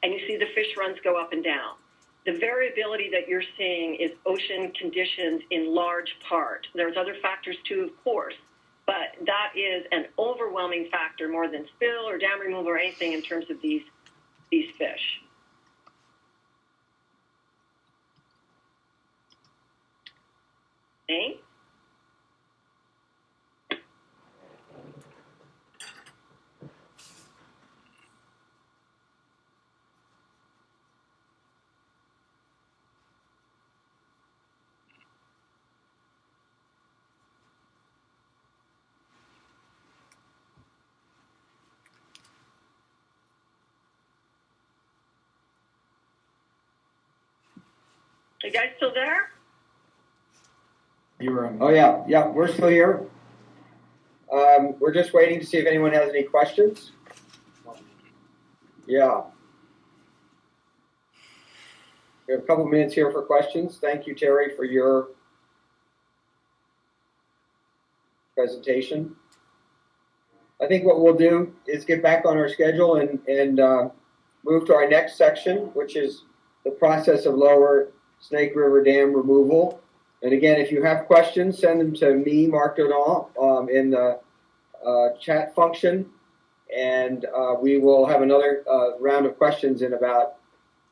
and you see the fish runs go up and down. The variability that you're seeing is ocean conditions in large part. There's other factors too, of course, but that is an overwhelming factor more than spill or dam removal or anything in terms of these fish. Okay. You guys still there? You were on. Oh, yeah, we're still here. We're just waiting to see if anyone has any questions. Yeah. We have a couple minutes here for questions. Thank you, Terry, for your presentation. I think what we'll do is get back on our schedule and move to our next section, which is the process of Lower Snake River Dam removal. And again, if you have questions, send them to me, Mark Donal, in the chat function. And we will have another round of questions in about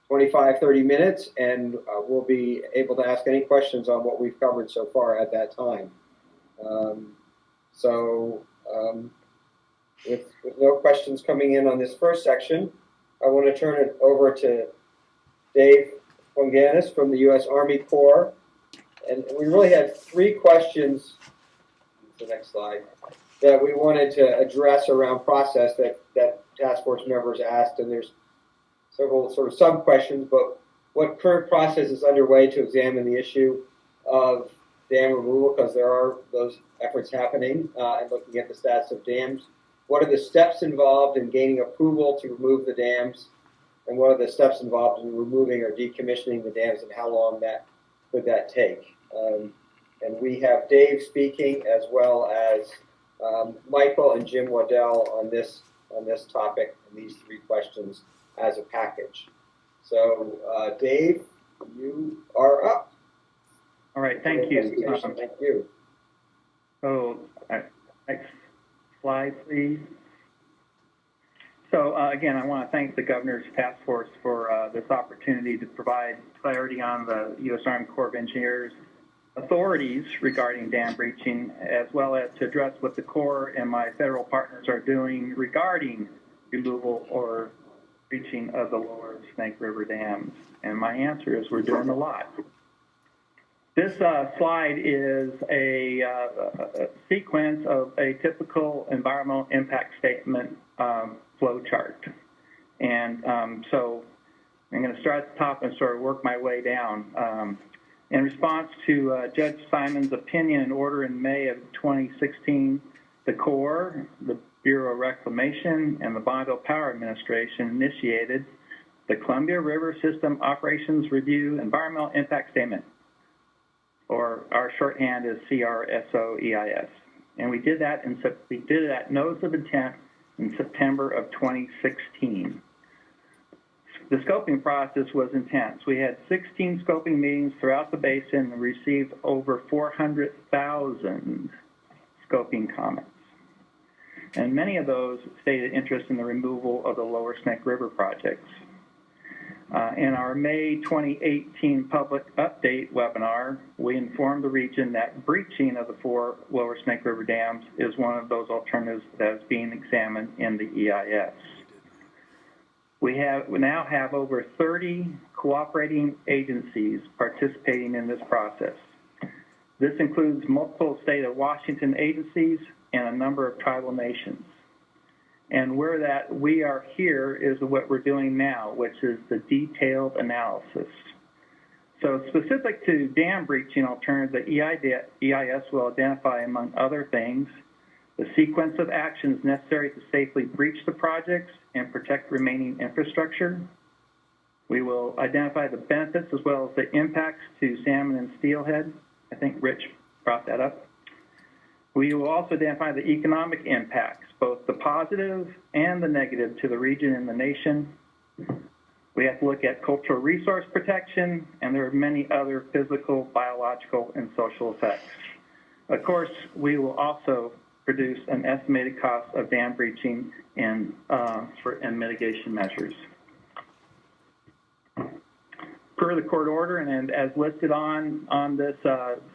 25, 30 minutes. And we'll be able to ask any questions on what we've covered so far at that time. With no questions coming in on this first section, I want to turn it over to Dave Ponganis from the U.S. Army Corps. And we really had 3 questions, the next slide, that we wanted to address around process that task force members asked. And there's several sort of sub-questions, but what current process is underway to examine the issue of dam removal, because there are those efforts happening, and looking at the status of dams. What are the steps involved in gaining approval to remove the dams? And what are the steps involved in removing or decommissioning the dams, and how long would that take? And we have Dave speaking, as well as Michael and Jim Waddell on this topic and these three questions as a package. So, Dave, you are up. All right, thank you. Thank you. So, next slide, please. So, again, I want to thank the Governor's Task Force for this opportunity to provide clarity on the U.S. Army Corps of Engineers authorities regarding dam breaching, as well as to address what the Corps and my federal partners are doing regarding removal or breaching of the lower Snake River dams. And my answer is we're doing a lot. This slide is a sequence of a typical environmental impact statement flow chart. And so I'm going to start at the top and sort of work my way down. In response to Judge Simon's opinion and order in May of 2016, the Corps, the Bureau of Reclamation, and the Bonneville Power Administration initiated the Columbia River System Operations Review Environmental Impact Statement, or our shorthand is CRSO-EIS. And we did that at Notice of Intent in September of 2016. The scoping process was intense. We had 16 scoping meetings throughout the basin and received over 400,000 scoping comments. And many of those stated interest in the removal of the lower Snake River projects. In our May 2018 public update webinar, we informed the region that breaching of the 4 lower Snake River dams is one of those alternatives that is being examined in the EIS. We now have over 30 cooperating agencies participating in this process. This includes multiple state of Washington agencies and a number of tribal nations. And where that we are here is what we're doing now, which is the detailed analysis. So specific to dam breaching alternatives, the EIS will identify, among other things, the sequence of actions necessary to safely breach the projects and protect remaining infrastructure. We will identify the benefits as well as the impacts to salmon and steelhead. I think Rich brought that up. We will also identify the economic impacts, both the positive and the negative to the region and the nation. We have to look at cultural resource protection, and there are many other physical, biological, and social effects. Of course, we will also produce an estimated cost of dam breaching and mitigation measures. Per the court order and as listed on this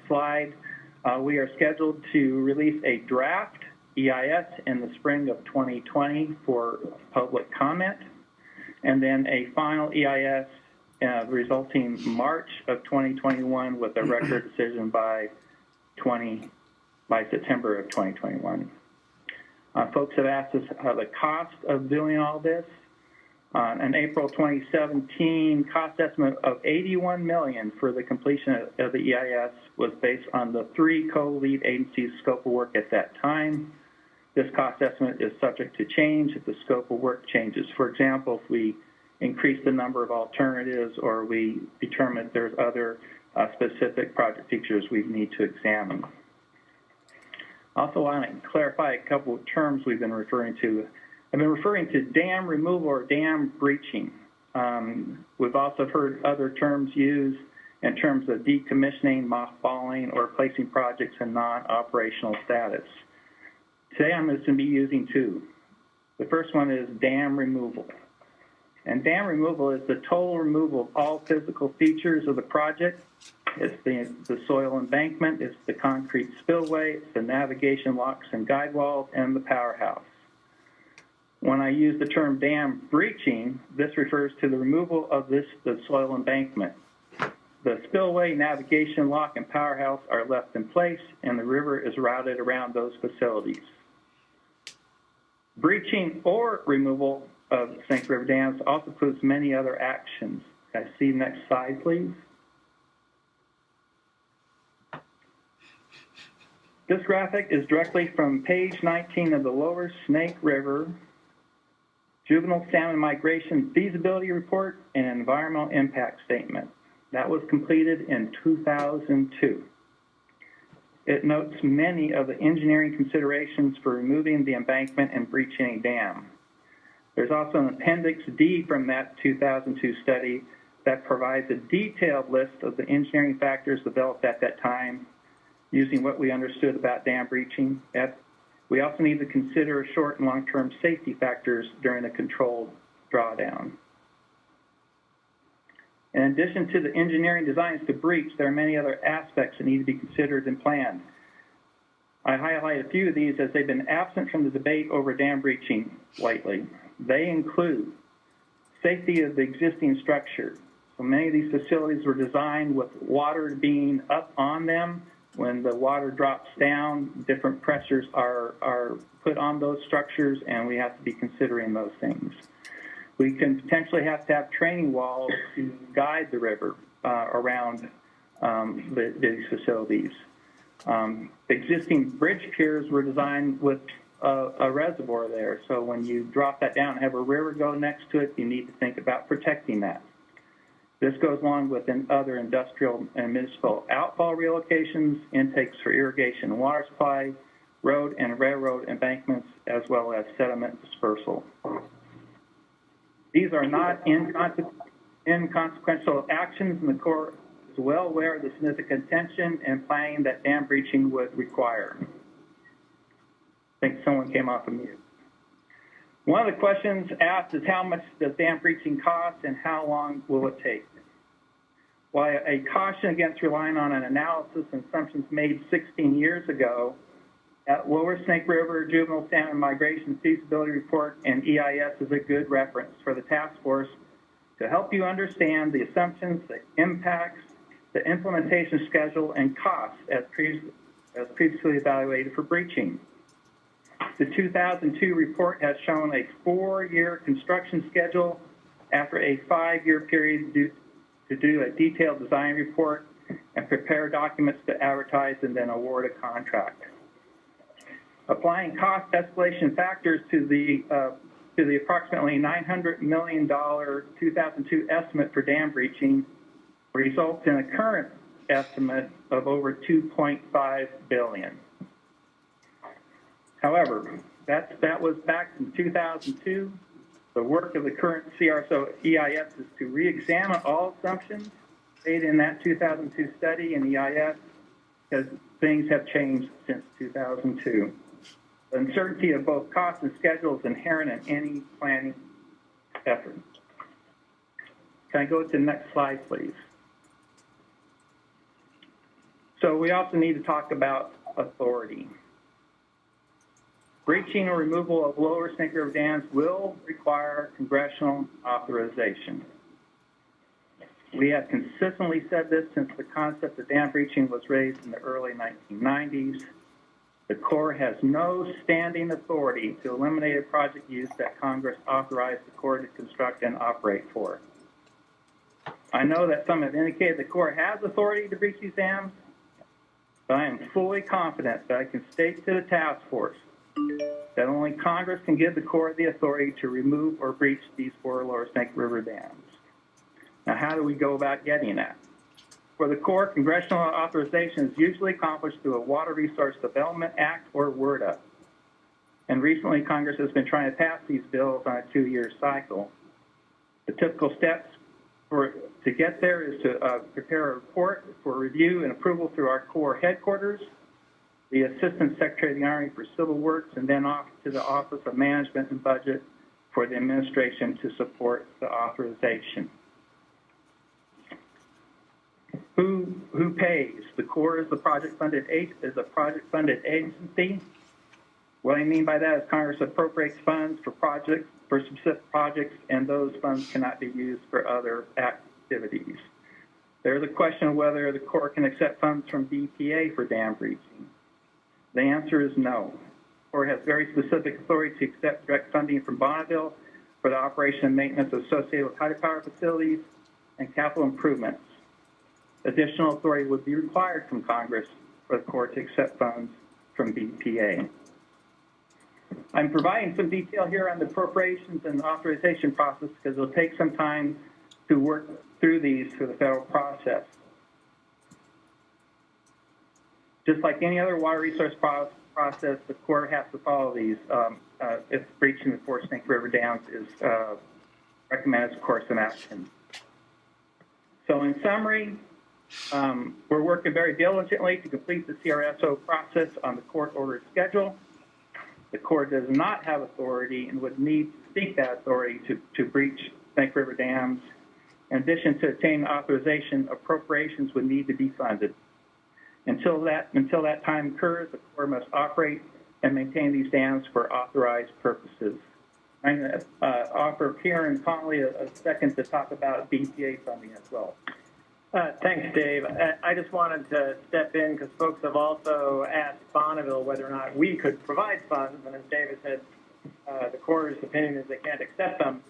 slide, we are scheduled to release a draft EIS in the spring of 2020 for public comment, and then a final EIS resulting March of 2021 with a record decision by September of 2021. Folks have asked us the cost of doing all this. An April 2017 cost estimate of $81 million for the completion of the EIS was based on the 3 co-lead agencies' scope of work at that time. This cost estimate is subject to change if the scope of work changes. For example, if we increase the number of alternatives or we determine there's other specific project features we need to examine. Also, I want to clarify a couple of terms we've been referring to. I've been referring to dam removal or dam breaching. We've also heard other terms used in terms of decommissioning, mothballing, or placing projects in non-operational status. Today I'm going to be using 2. The first one is dam removal. And dam removal is the total removal of all physical features of the project. It's the soil embankment, it's the concrete spillway, it's the navigation locks and guide walls, and the powerhouse. When I use the term dam breaching, this refers to the removal of the soil embankment. The spillway, navigation lock, and powerhouse are left in place, and the river is routed around those facilities. Breaching or removal of Snake River dams also includes many other actions. Can I see next slide, please? This graphic is directly from page 19 of the Lower Snake River Juvenile Salmon Migration Feasibility Report and Environmental Impact Statement. That was completed in 2002. It notes many of the engineering considerations for removing the embankment and breaching a dam. There's also an Appendix D from that 2002 study that provides a detailed list of the engineering factors developed at that time using what we understood about dam breaching. We also need to consider short and long-term safety factors during a controlled drawdown. In addition to the engineering designs to breach, there are many other aspects that need to be considered and planned. I highlight a few of these as they've been absent from the debate over dam breaching lately. They include safety of the existing structure. So many of these facilities were designed with water being up on them. When the water drops down, different pressures are put on those structures, and we have to be considering those things. We can potentially have to have training walls to guide the river around these facilities. Existing bridge piers were designed with a reservoir there, so when you drop that down and have a river go next to it, you need to think about protecting that. This goes along with other industrial and municipal outfall relocations, intakes for irrigation and water supply, road and railroad embankments, as well as sediment dispersal. These are not inconsequential actions, and the Corps is well aware of the significant attention and planning that dam breaching would require. I think someone came off of mute. One of the questions asked is how much does dam breaching cost and how long will it take? While a caution against relying on an analysis and assumptions made 16 years ago, at Lower Snake River Juvenile Salmon Migration Feasibility Report and EIS is a good reference for the task force to help you understand the assumptions, the impacts, the implementation schedule, and costs as previously evaluated for breaching. The 2002 report has shown a 4-year construction schedule after a 5-year period to do a detailed design report and prepare documents to advertise and then award a contract. Applying cost escalation factors to the approximately $900 million 2002 estimate for dam breaching results in a current estimate of over $2.5 billion. However, that was back in 2002. The work of the current CRSO EIS is to re-examine all assumptions made in that 2002 study and EIS because things have changed since 2002. The uncertainty of both cost and schedule is inherent in any planning effort. Can I go to the next slide, please? So we also need to talk about authority. Breaching or removal of Lower Snake River dams will require congressional authorization. We have consistently said this since the concept of dam breaching was raised in the early 1990s. The Corps has no standing authority to eliminate a project use that Congress authorized the Corps to construct and operate for. I know that some have indicated the Corps has authority to breach these dams, but I am fully confident that I can state to the task force that only Congress can give the Corps the authority to remove or breach these 4 Lower Snake River dams. Now, how do we go about getting that? For the Corps, congressional authorization is usually accomplished through a Water Resource Development Act or WRDA. And recently, Congress has been trying to pass these bills on a 2-year cycle. The typical steps to get there is to prepare a report for review and approval through our Corps headquarters, the Assistant Secretary of the Army for Civil Works, and then off to the Office of Management and Budget for the administration to support the authorization. Who pays? The Corps is a project-funded agency. What I mean by that is Congress appropriates funds for specific projects, and those funds cannot be used for other activities. There's a question of whether the Corps can accept funds from BPA for dam breaching. The answer is no. The Corps has very specific authority to accept direct funding from Bonneville for the operation and maintenance associated with hydropower facilities and capital improvements. Additional authority would be required from Congress for the Corps to accept funds from BPA. I'm providing some detail here on the appropriations and authorization process because it'll take some time to work through these through the federal process. Just like any other water resource process, the Corps has to follow these if breaching the 4 Snake River dams is recommended as a course of action. So in summary, we're working very diligently to complete the CRSO process on the court-ordered schedule. The Corps does not have authority and would need to seek that authority to breach Snake River dams. In addition to obtain authorization, appropriations would need to be funded. Until that time occurs, the Corps must operate and maintain these dams for authorized purposes. I'm going to offer Karen Connolly a second to talk about BPA funding as well. Thanks, Dave. I just wanted to step in because folks have also asked Bonneville whether or not we could provide funds, and as David said, the Corps' opinion is they can't accept them.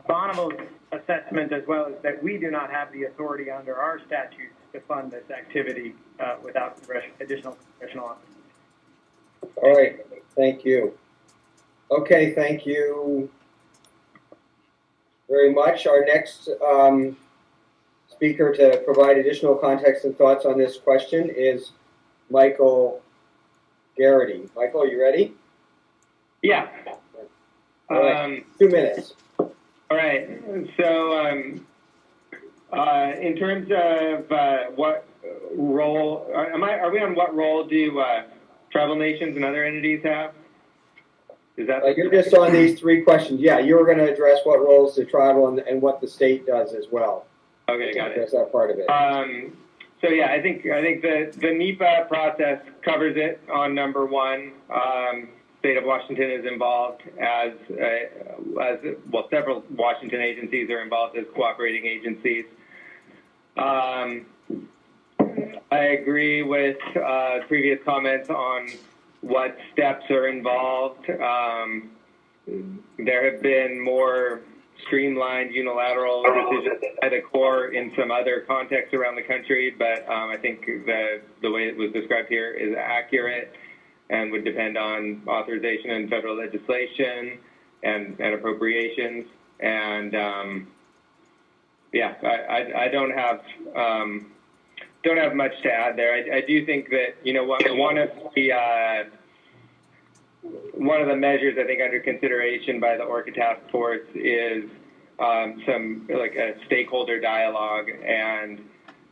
Bonneville's assessment as well is that we do not have the authority under our statutes to fund this activity without additional congressional authorization. All right, thank you. Okay, thank you very much. Our next speaker to provide additional context and thoughts on this question is Michael Garrity. Michael, are you ready? Yeah. All right, 2 minutes. All right. So in terms of what role, are we on what role do tribal nations and other entities have? Is that you're just on these 3 questions. Yeah, you were going to address what roles the tribal and what the state does as well. Okay, got it. Address that part of it. So yeah, I think the NEPA process covers it on number 1. State of Washington is involved as well. Several Washington agencies are involved as cooperating agencies. I agree with previous comments on what steps are involved. There have been more streamlined unilateral decisions by the Corps in some other contexts around the country, but I think the way it was described here is accurate and would depend on authorization and federal legislation and appropriations. And yeah, I don't have much to add there. I do think that, you know, one of the measures I think under consideration by the Orca task force is some like a stakeholder dialogue, and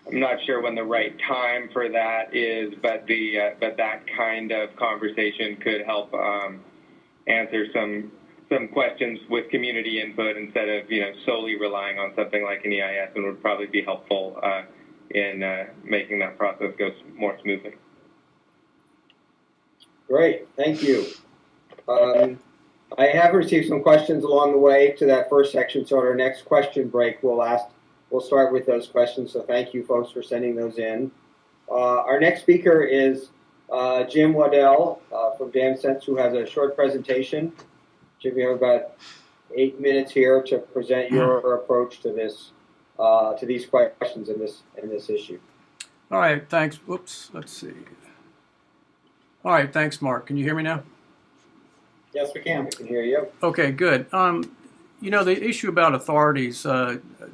I'm not sure when the right time for that is, but that kind of conversation could help answer some questions with community input instead of, you know, solely relying on something like an EIS, and would probably be helpful in making that process go more smoothly. Great, thank you. I have received some questions along the way to that first section, so at our next question break, we'll start with those questions. So thank you, folks, for sending those in. Our next speaker is Jim Waddell from DamSense, who has a short presentation. Jim, you have about 8 minutes here to present your approach to this, to these questions in this issue. All right, thanks. Whoops, let's see. All right, thanks, Mark. Can you hear me now? Yes, we can. We can hear you. Okay, good. You know, the issue about authorities,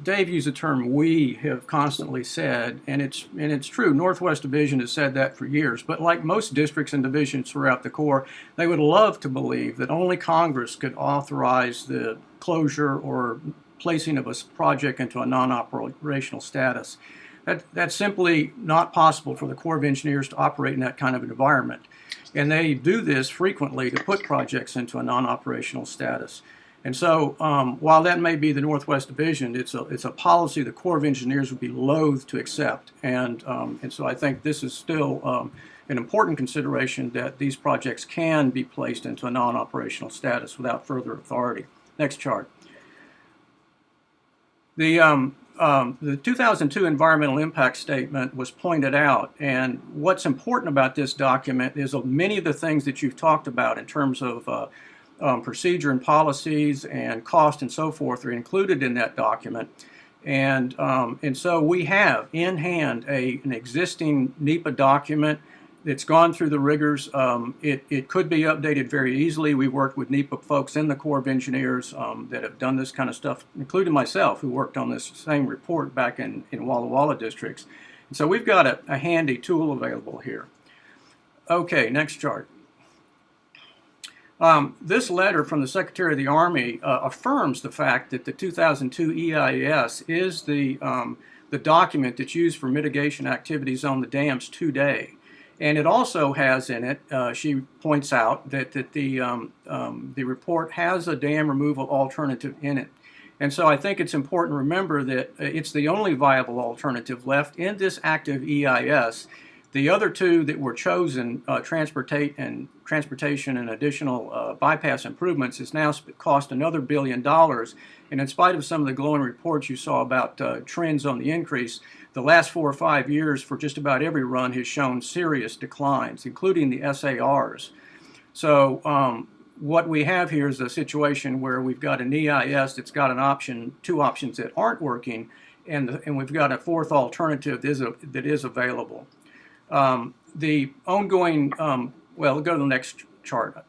Dave used the term "we" have constantly said, and it's true. Northwest Division has said that for years. But like most districts and divisions throughout the Corps, they would love to believe that only Congress could authorize the closure or placing of a project into a non-operational status. That's simply not possible for the Corps of Engineers to operate in that kind of an environment. And they do this frequently to put projects into a non-operational status. And so while that may be the Northwest Division, it's a policy the Corps of Engineers would be loath to accept. And so I think this is still an important consideration, that these projects can be placed into a non-operational status without further authority. Next chart. The 2002 Environmental Impact Statement was pointed out, and what's important about this document is many of the things that you've talked about in terms of procedure and policies and cost and so forth are included in that document. And so we have in hand an existing NEPA document It's gone through the rigors. It could be updated very easily. We worked with NEPA folks in the Corps of Engineers that have done this kind of stuff, including myself, who worked on this same report back in Walla Walla districts. And so we've got a handy tool available here. Okay, next chart. This letter from the Secretary of the Army affirms the fact that the 2002 EIS is the document that's used for mitigation activities on the dams today. And it also has in it, she points out, that the report has a dam removal alternative in it. And so I think it's important to remember that it's the only viable alternative left in this active EIS. The other two that were chosen, transportation and additional bypass improvements, has now cost another $1 billion. And in spite of some of the glowing reports you saw about trends on the increase, the last 4 or 5 years for just about every run has shown serious declines, including the SARs. So what we have here is a situation where we've got an EIS that's got an option, 2 options that aren't working, and we've got a 4th alternative that is available. The ongoing, well, go to the next chart.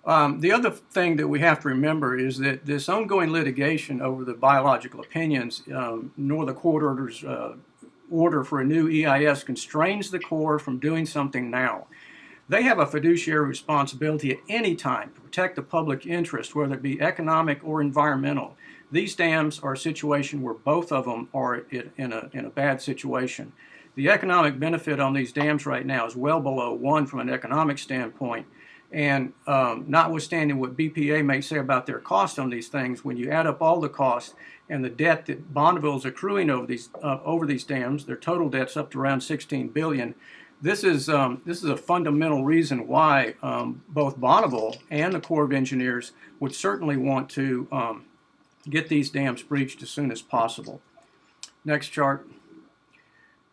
The other thing that we have to remember is that this ongoing litigation over the biological opinions, nor the court order's order for a new EIS, constrains the Corps from doing something now. They have a fiduciary responsibility at any time to protect the public interest, whether it be economic or environmental. These dams are a situation where both of them are in a bad situation. The economic benefit on these dams right now is well below 1 from an economic standpoint. And notwithstanding what BPA may say about their cost on these things, when you add up all the costs and the debt that Bonneville is accruing over these dams, their total debt's up to around $16 billion. This is a fundamental reason why both Bonneville and the Corps of Engineers would certainly want to get these dams breached as soon as possible. Next chart.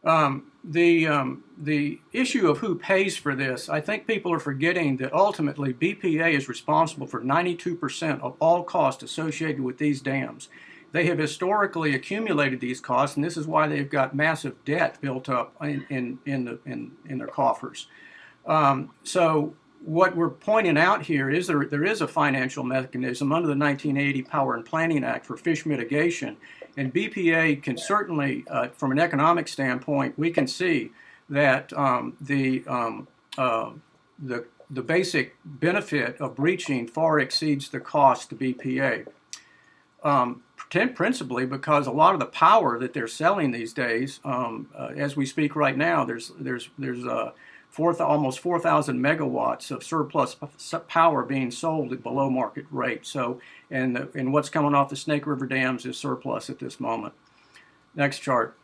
The issue of who pays for this, I think people are forgetting that ultimately BPA is responsible for 92% of all costs associated with these dams. They have historically accumulated these costs, and this is why they've got massive debt built up in their coffers. So what we're pointing out here is there is a financial mechanism under the 1980 Power and Planning Act for fish mitigation, and BPA can certainly, from an economic standpoint, we can see that the basic benefit of breaching far exceeds the cost to BPA. Principally because a lot of the power that they're selling these days, as we speak right now, there's almost 4,000 megawatts of surplus power being sold at below market rate. So, and what's coming off the Snake River dams is surplus at this moment. Next chart.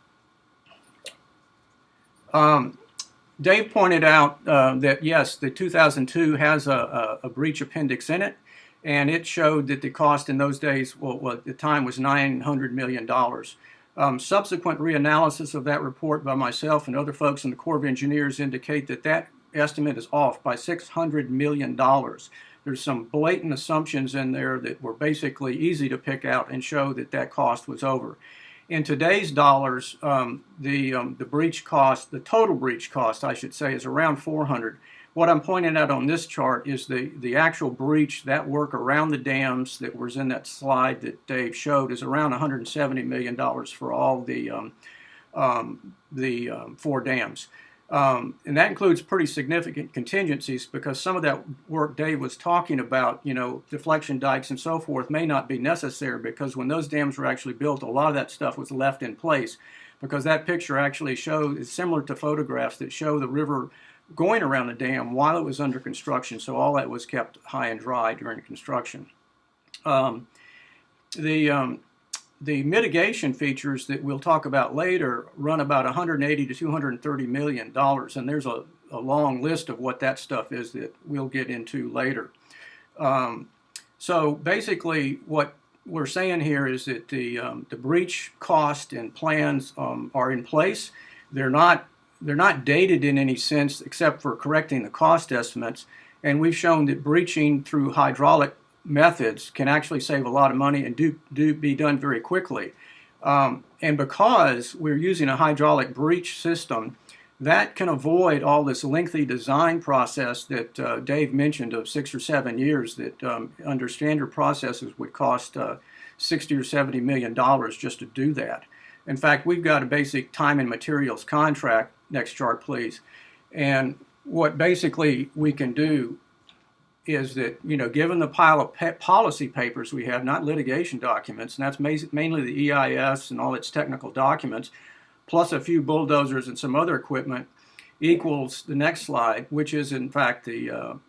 Dave pointed out that yes, the 2002 has a breach appendix in it, and it showed that the cost in those days, well at the time, was $900 million. Subsequent reanalysis of that report by myself and other folks in the Corps of Engineers indicate that that estimate is off by $600 million. There's some blatant assumptions in there that were basically easy to pick out and show that that cost was over. In today's dollars, the breach cost, the total breach cost, I should say, is around $400. What I'm pointing out on this chart is the actual breach, that work around the dams that was in that slide that Dave showed, is around $170 million for all the 4 dams. And that includes pretty significant contingencies, because some of that work Dave was talking about, you know, deflection dikes and so forth, may not be necessary, because when those dams were actually built, a lot of that stuff was left in place, because that picture actually is similar to photographs that show the river going around the dam while it was under construction, so all that was kept high and dry during construction. The mitigation features that we'll talk about later run about $180 to $230 million, and there's a long list of what that stuff is that we'll get into later. So basically what we're saying here is that the breach cost and plans are in place. They're not dated in any sense except for correcting the cost estimates, and we've shown that breaching through hydraulic methods can actually save a lot of money and do be done very quickly. And because we're using a hydraulic breach system, that can avoid all this lengthy design process that Dave mentioned of 6 or 7 years that under standard processes would cost 60 or 70 million dollars just to do that. In fact, we've got a basic time and materials contract. Next chart, please. And what basically we can do is that, you know, given the pile of policy papers we have, not litigation documents, and that's mainly the EIS and all its technical documents, plus a few bulldozers and some other equipment, equals the next slide, which is in fact the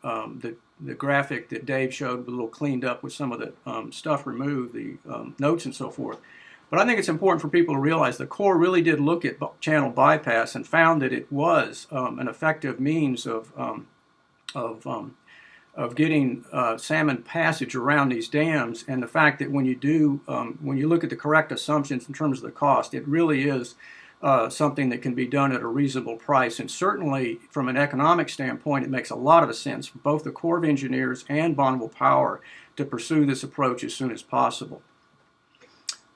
graphic that Dave showed, a little cleaned up with some of the stuff removed, the notes and so forth. But I think it's important for people to realize the Corps really did look at channel bypass and found that it was an effective means of getting salmon passage around these dams, and the fact that when you look at the correct assumptions in terms of the cost, it really is something that can be done at a reasonable price. And certainly from an economic standpoint, it makes a lot of sense for both the Corps of Engineers and Bonneville Power to pursue this approach as soon as possible.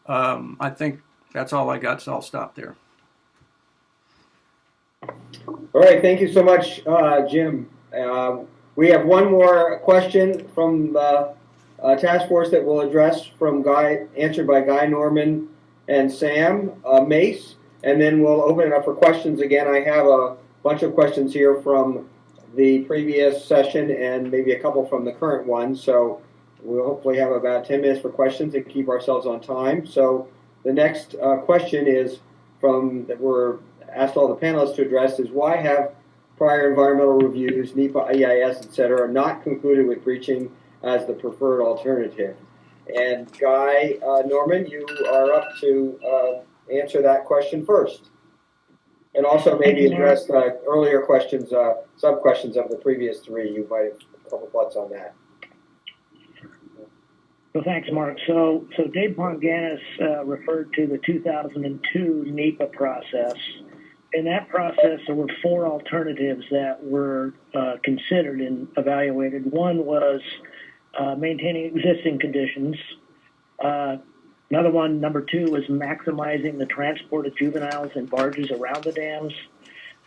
I think that's all I got, so I'll stop there. All right, thank you so much, Jim. We have one more question from the task force that we'll address from answered by Guy, Norman, and Sam Mace, and then we'll open it up for questions again. I have a bunch of questions here from the previous session and maybe a couple from the current one, so we'll hopefully have about 10 minutes for questions and keep ourselves on time. So the next question is that we're asked all the panelists to address is, why have prior environmental reviews, NEPA, EIS, etc., not concluded with breaching as the preferred alternative? And Guy, Norman, you are up to answer that question first. And also maybe address the earlier questions, sub-questions of the previous three. You might have a couple thoughts on that. Well, thanks, Mark. So Dave Ponganis referred to the 2002 NEPA process. In that process, there were 4 alternatives that were considered and evaluated. One was maintaining existing conditions. Another one, number 2, was maximizing the transport of juveniles and barges around the dams.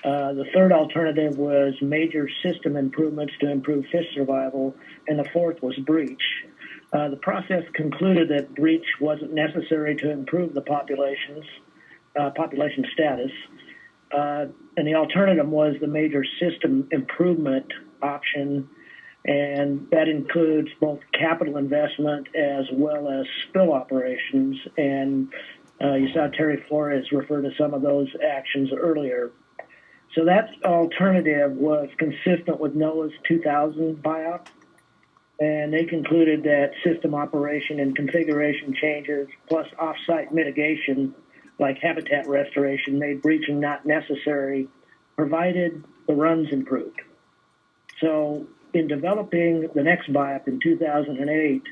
The third alternative was major system improvements to improve fish survival, and the fourth was breach. The process concluded that breach wasn't necessary to improve the population status, and the alternative was the major system improvement option, and that includes both capital investment as well as spill operations. And you saw Terry Flores refer to some of those actions earlier. So that alternative was consistent with NOAA's 2000 BIOP, and they concluded that system operation and configuration changes plus off-site mitigation like habitat restoration made breaching not necessary, provided the runs improved. So in developing the next BIOP in 2008,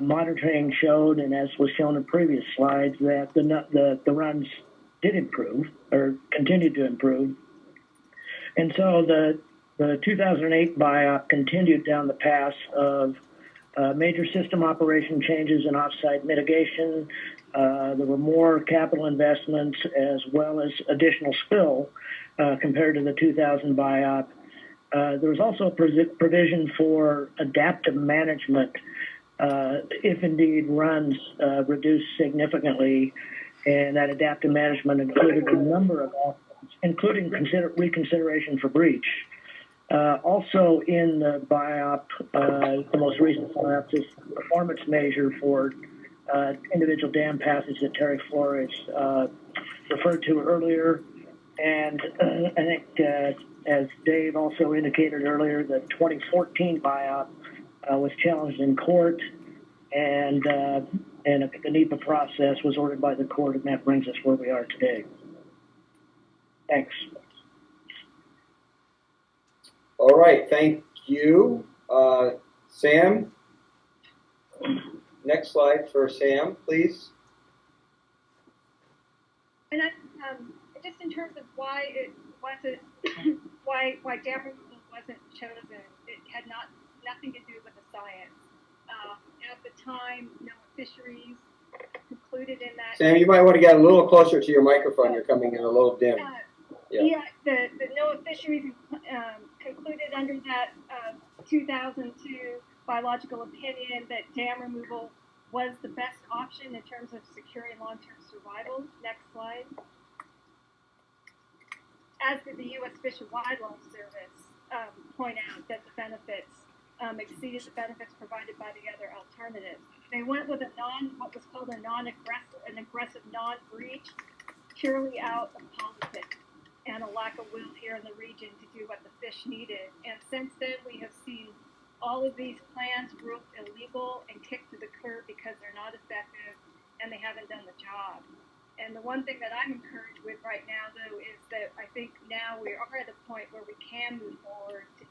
monitoring showed, and as was shown in previous slides, that the runs did improve or continued to improve. And so the 2008 BIOP continued down the path of major system operation changes and off-site mitigation. There were more capital investments as well as additional spill compared to the 2000 BIOP. There was also a provision for adaptive management if indeed runs reduced significantly, and that adaptive management included a number of options, including reconsideration for breach. Also in the BIOP, the most recent BIOP, this performance measure for individual dam passage that Terry Flores referred to earlier. And I think, as Dave also indicated earlier, the 2014 BIOP was challenged in court, and the NEPA process was ordered by the court, and that brings us where we are today. Thanks. All right, thank you. Sam? Next slide for Sam, please. And just in terms of why it wasn't, why dam removal wasn't chosen, it had nothing to do with the science. At the time, NOAA Fisheries concluded in that. Sam, you might want to get a little closer to your microphone. You're coming in a little dim. Yeah, the NOAA fisheries concluded under that 2002 biological opinion that dam removal was the best option in terms of securing long-term survival. Next slide. As did the U.S. Fish and Wildlife Service point out that the benefits exceeded the benefits provided by the other alternatives. They went with what was called an aggressive non-breach, purely out of politics and a lack of will here in the region to do what the fish needed. And since then, we have seen all of these plans ruled illegal and kicked to the curb because they're not effective and they haven't done the job. And the one thing that I'm encouraged with right now, though, is that I think now we are at a point where we can move forward to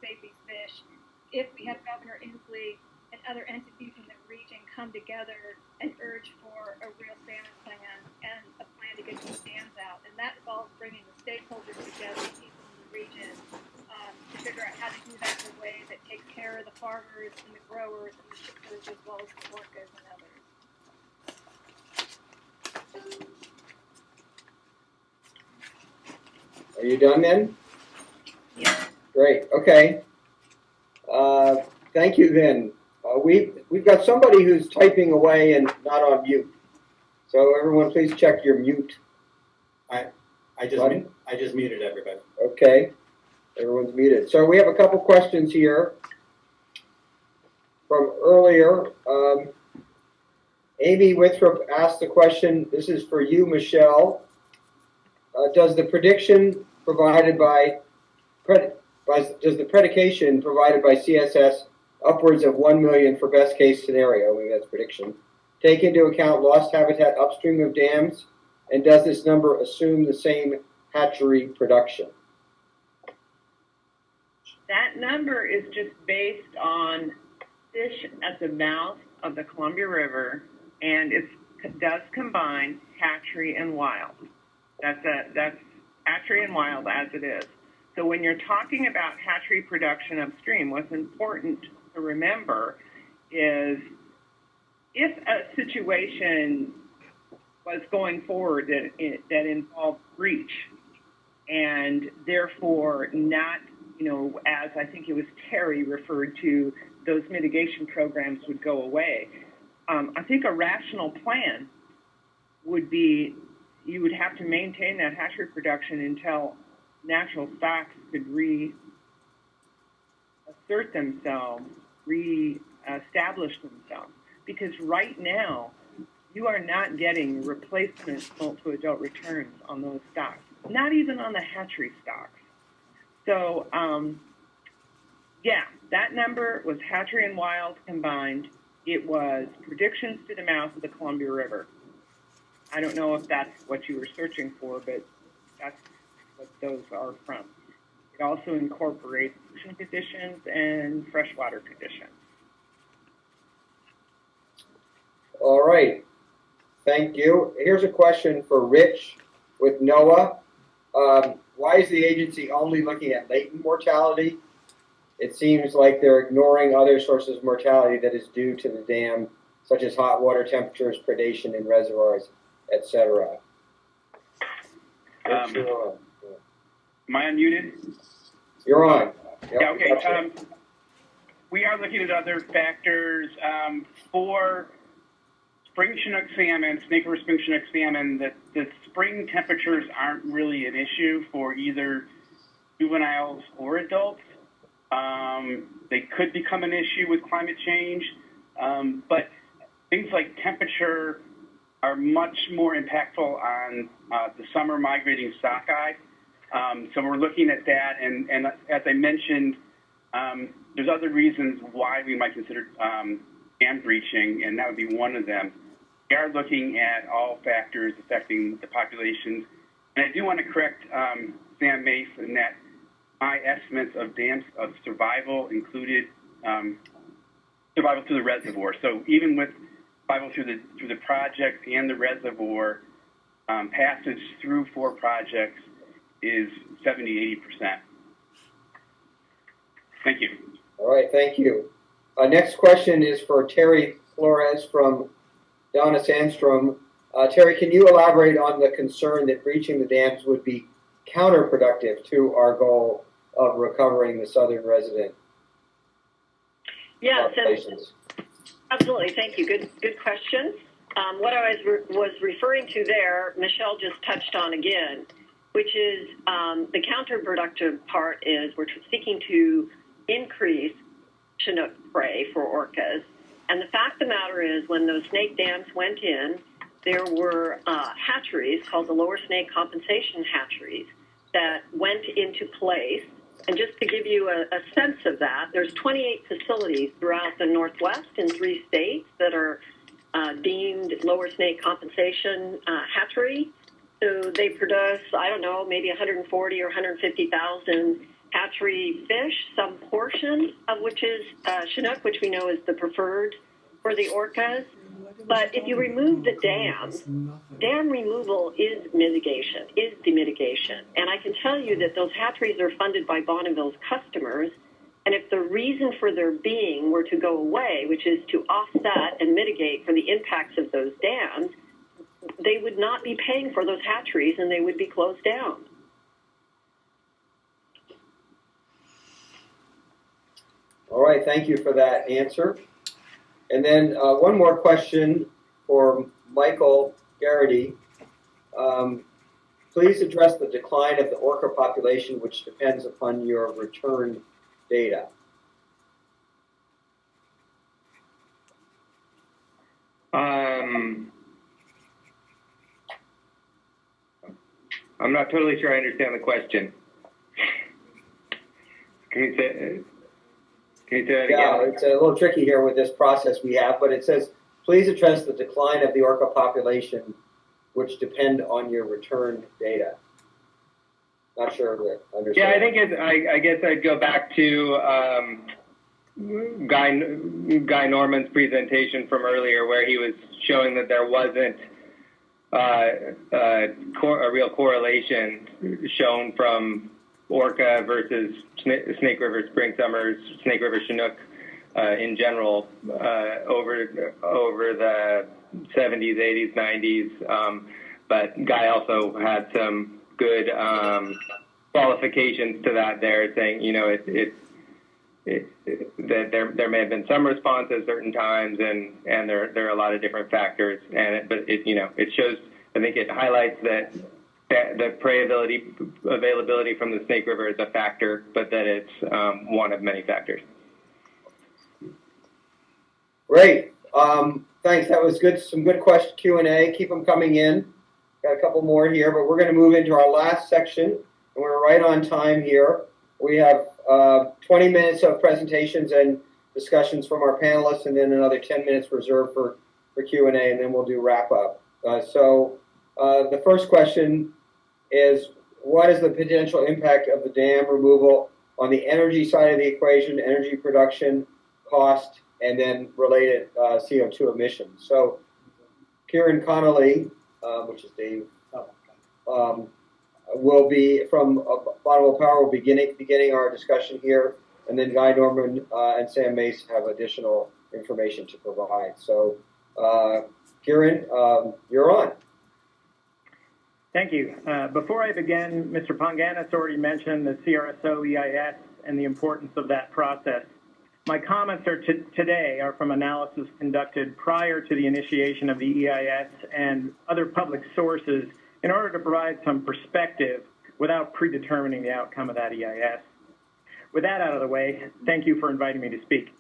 save these fish if we have Governor Inslee and other entities in the region come together and urge for a real salmon plan and a plan to get these dams out. And that involves bringing the stakeholders together, people in the region, to figure out how to do that in a way that takes care of the farmers and the growers and the shippers as well as the orcas and others. Are you done then? Yeah. Great. Okay. Thank you then. We've got somebody who's typing away and not on mute. So everyone, please check your mute. I just muted everybody. Okay. Everyone's muted. So we have a couple questions here from earlier. Amy Withrop asked the question. This is for you, Michelle. Does the prediction provided does the predication provided by CSS upwards of 1 million for best case scenario, maybe that's prediction, take into account lost habitat upstream of dams, and does this number assume the same hatchery production? That number is just based on fish at the mouth of the Columbia River, and it does combine hatchery and wild. That's hatchery and wild as it is. So when you're talking about hatchery production upstream, what's important to remember is if a situation was going forward that involved breach and therefore not, as I think it was Terry referred to, those mitigation programs would go away. I think a rational plan would be you would have to maintain that hatchery production until natural stocks could reassert themselves, reestablish themselves. Because right now, you are not getting replacement smolt to adult returns on those stocks, not even on the hatchery stocks. So, yeah, that number was hatchery and wild combined. It was predictions to the mouth of the Columbia River. I don't know if that's what you were searching for, but that's what those are from. It also incorporates ocean conditions and freshwater conditions. All right. Thank you. Here's a question for Rich with NOAA. Why is the agency only looking at latent mortality? It seems like they're ignoring other sources of mortality that is due to the dam, such as hot water temperatures, predation in reservoirs, etc. Am I unmuted? You're on. Yep. Yeah, okay. We are looking at other factors for spring Chinook salmon, Snake River spring Chinook salmon. The spring temperatures aren't really an issue for either juveniles or adults. They could become an issue with climate change, but things like temperature are much more impactful on the summer migrating sockeye. So we're looking at that, and as I mentioned, there's other reasons why we might consider dam breaching, and that would be one of them. We are looking at all factors affecting the populations, and I do want to correct Sam Mason that my estimates of dams of survival included survival through the reservoir. So even with survival through the project and the reservoir, passage through 4 projects is 70–80%. Thank you. All right, thank you. Next question is for Terry Flores from Donna Sandstrom. Terry, can you elaborate on the concern that breaching the dams would be counterproductive to our goal of recovering the southern resident Yes, populations? absolutely. Thank you. Good question. What I was referring to there, Michelle just touched on again, which is the counterproductive part is we're seeking to increase Chinook prey for orcas. And the fact of the matter is when those snake dams went in, there were hatcheries called the lower snake compensation hatcheries that went into place. And just to give you a sense of that, there's 28 facilities throughout the Northwest in 3 states that are deemed lower snake compensation hatchery. So they produce, I don't know, maybe 140 or 150,000 hatchery fish, some portion of which is Chinook, which we know is the preferred for the orcas. But if you remove the dams, dam removal is the mitigation. And I can tell you that those hatcheries are funded by Bonneville's customers. And if the reason for their being were to go away, which is to offset and mitigate for the impacts of those dams, they would not be paying for those hatcheries and they would be closed down. All right, thank you for that answer. And then one more question for Michael Garrity. Please address the decline of the orca population, which depends upon your return data. I'm not totally sure I understand the question. Can you say that again? Yeah, it's a little tricky here with this process we have, but it says, please address the decline of the orca population, which depend on your return data. Not sure that I understand. Yeah, I think I guess I'd go back to Guy Norman's presentation from earlier, where he was showing that there wasn't a real correlation shown from orca versus Snake River spring summers, Snake River Chinook in general over the 70s, 80s, 90s. But Guy also had some good qualifications to that there, saying, you know, that there may have been some response at certain times, and there are a lot of different factors, but it shows. I think it highlights that the prey availability from the Snake River is a factor, but that it's one of many factors. Great. Thanks. That was good. Some good question Q&A. Keep them coming in. Got a couple more here, but we're going to move into our last section, and we're right on time here. We have 20 minutes of presentations and discussions from our panelists, and then another 10 minutes reserved for Q&A, and then we'll do wrap up. So the first question is, what is the potential impact of the dam removal on the energy side of the equation, energy production, cost, and then related CO2 emissions? So Kieran Connolly, which is Dave, will be from Bonneville Power. Will be beginning our discussion here, and then Guy Norman and Sam Mace have additional information to provide. So, Kieran, you're on. Thank you. Before I begin, Mr. Ponganis already mentioned the CRSO EIS and the importance of that process. My comments today are from analysis conducted prior to the initiation of the EIS and other public sources in order to provide some perspective without predetermining the outcome of that EIS. With that out of the way, thank you for inviting me to speak.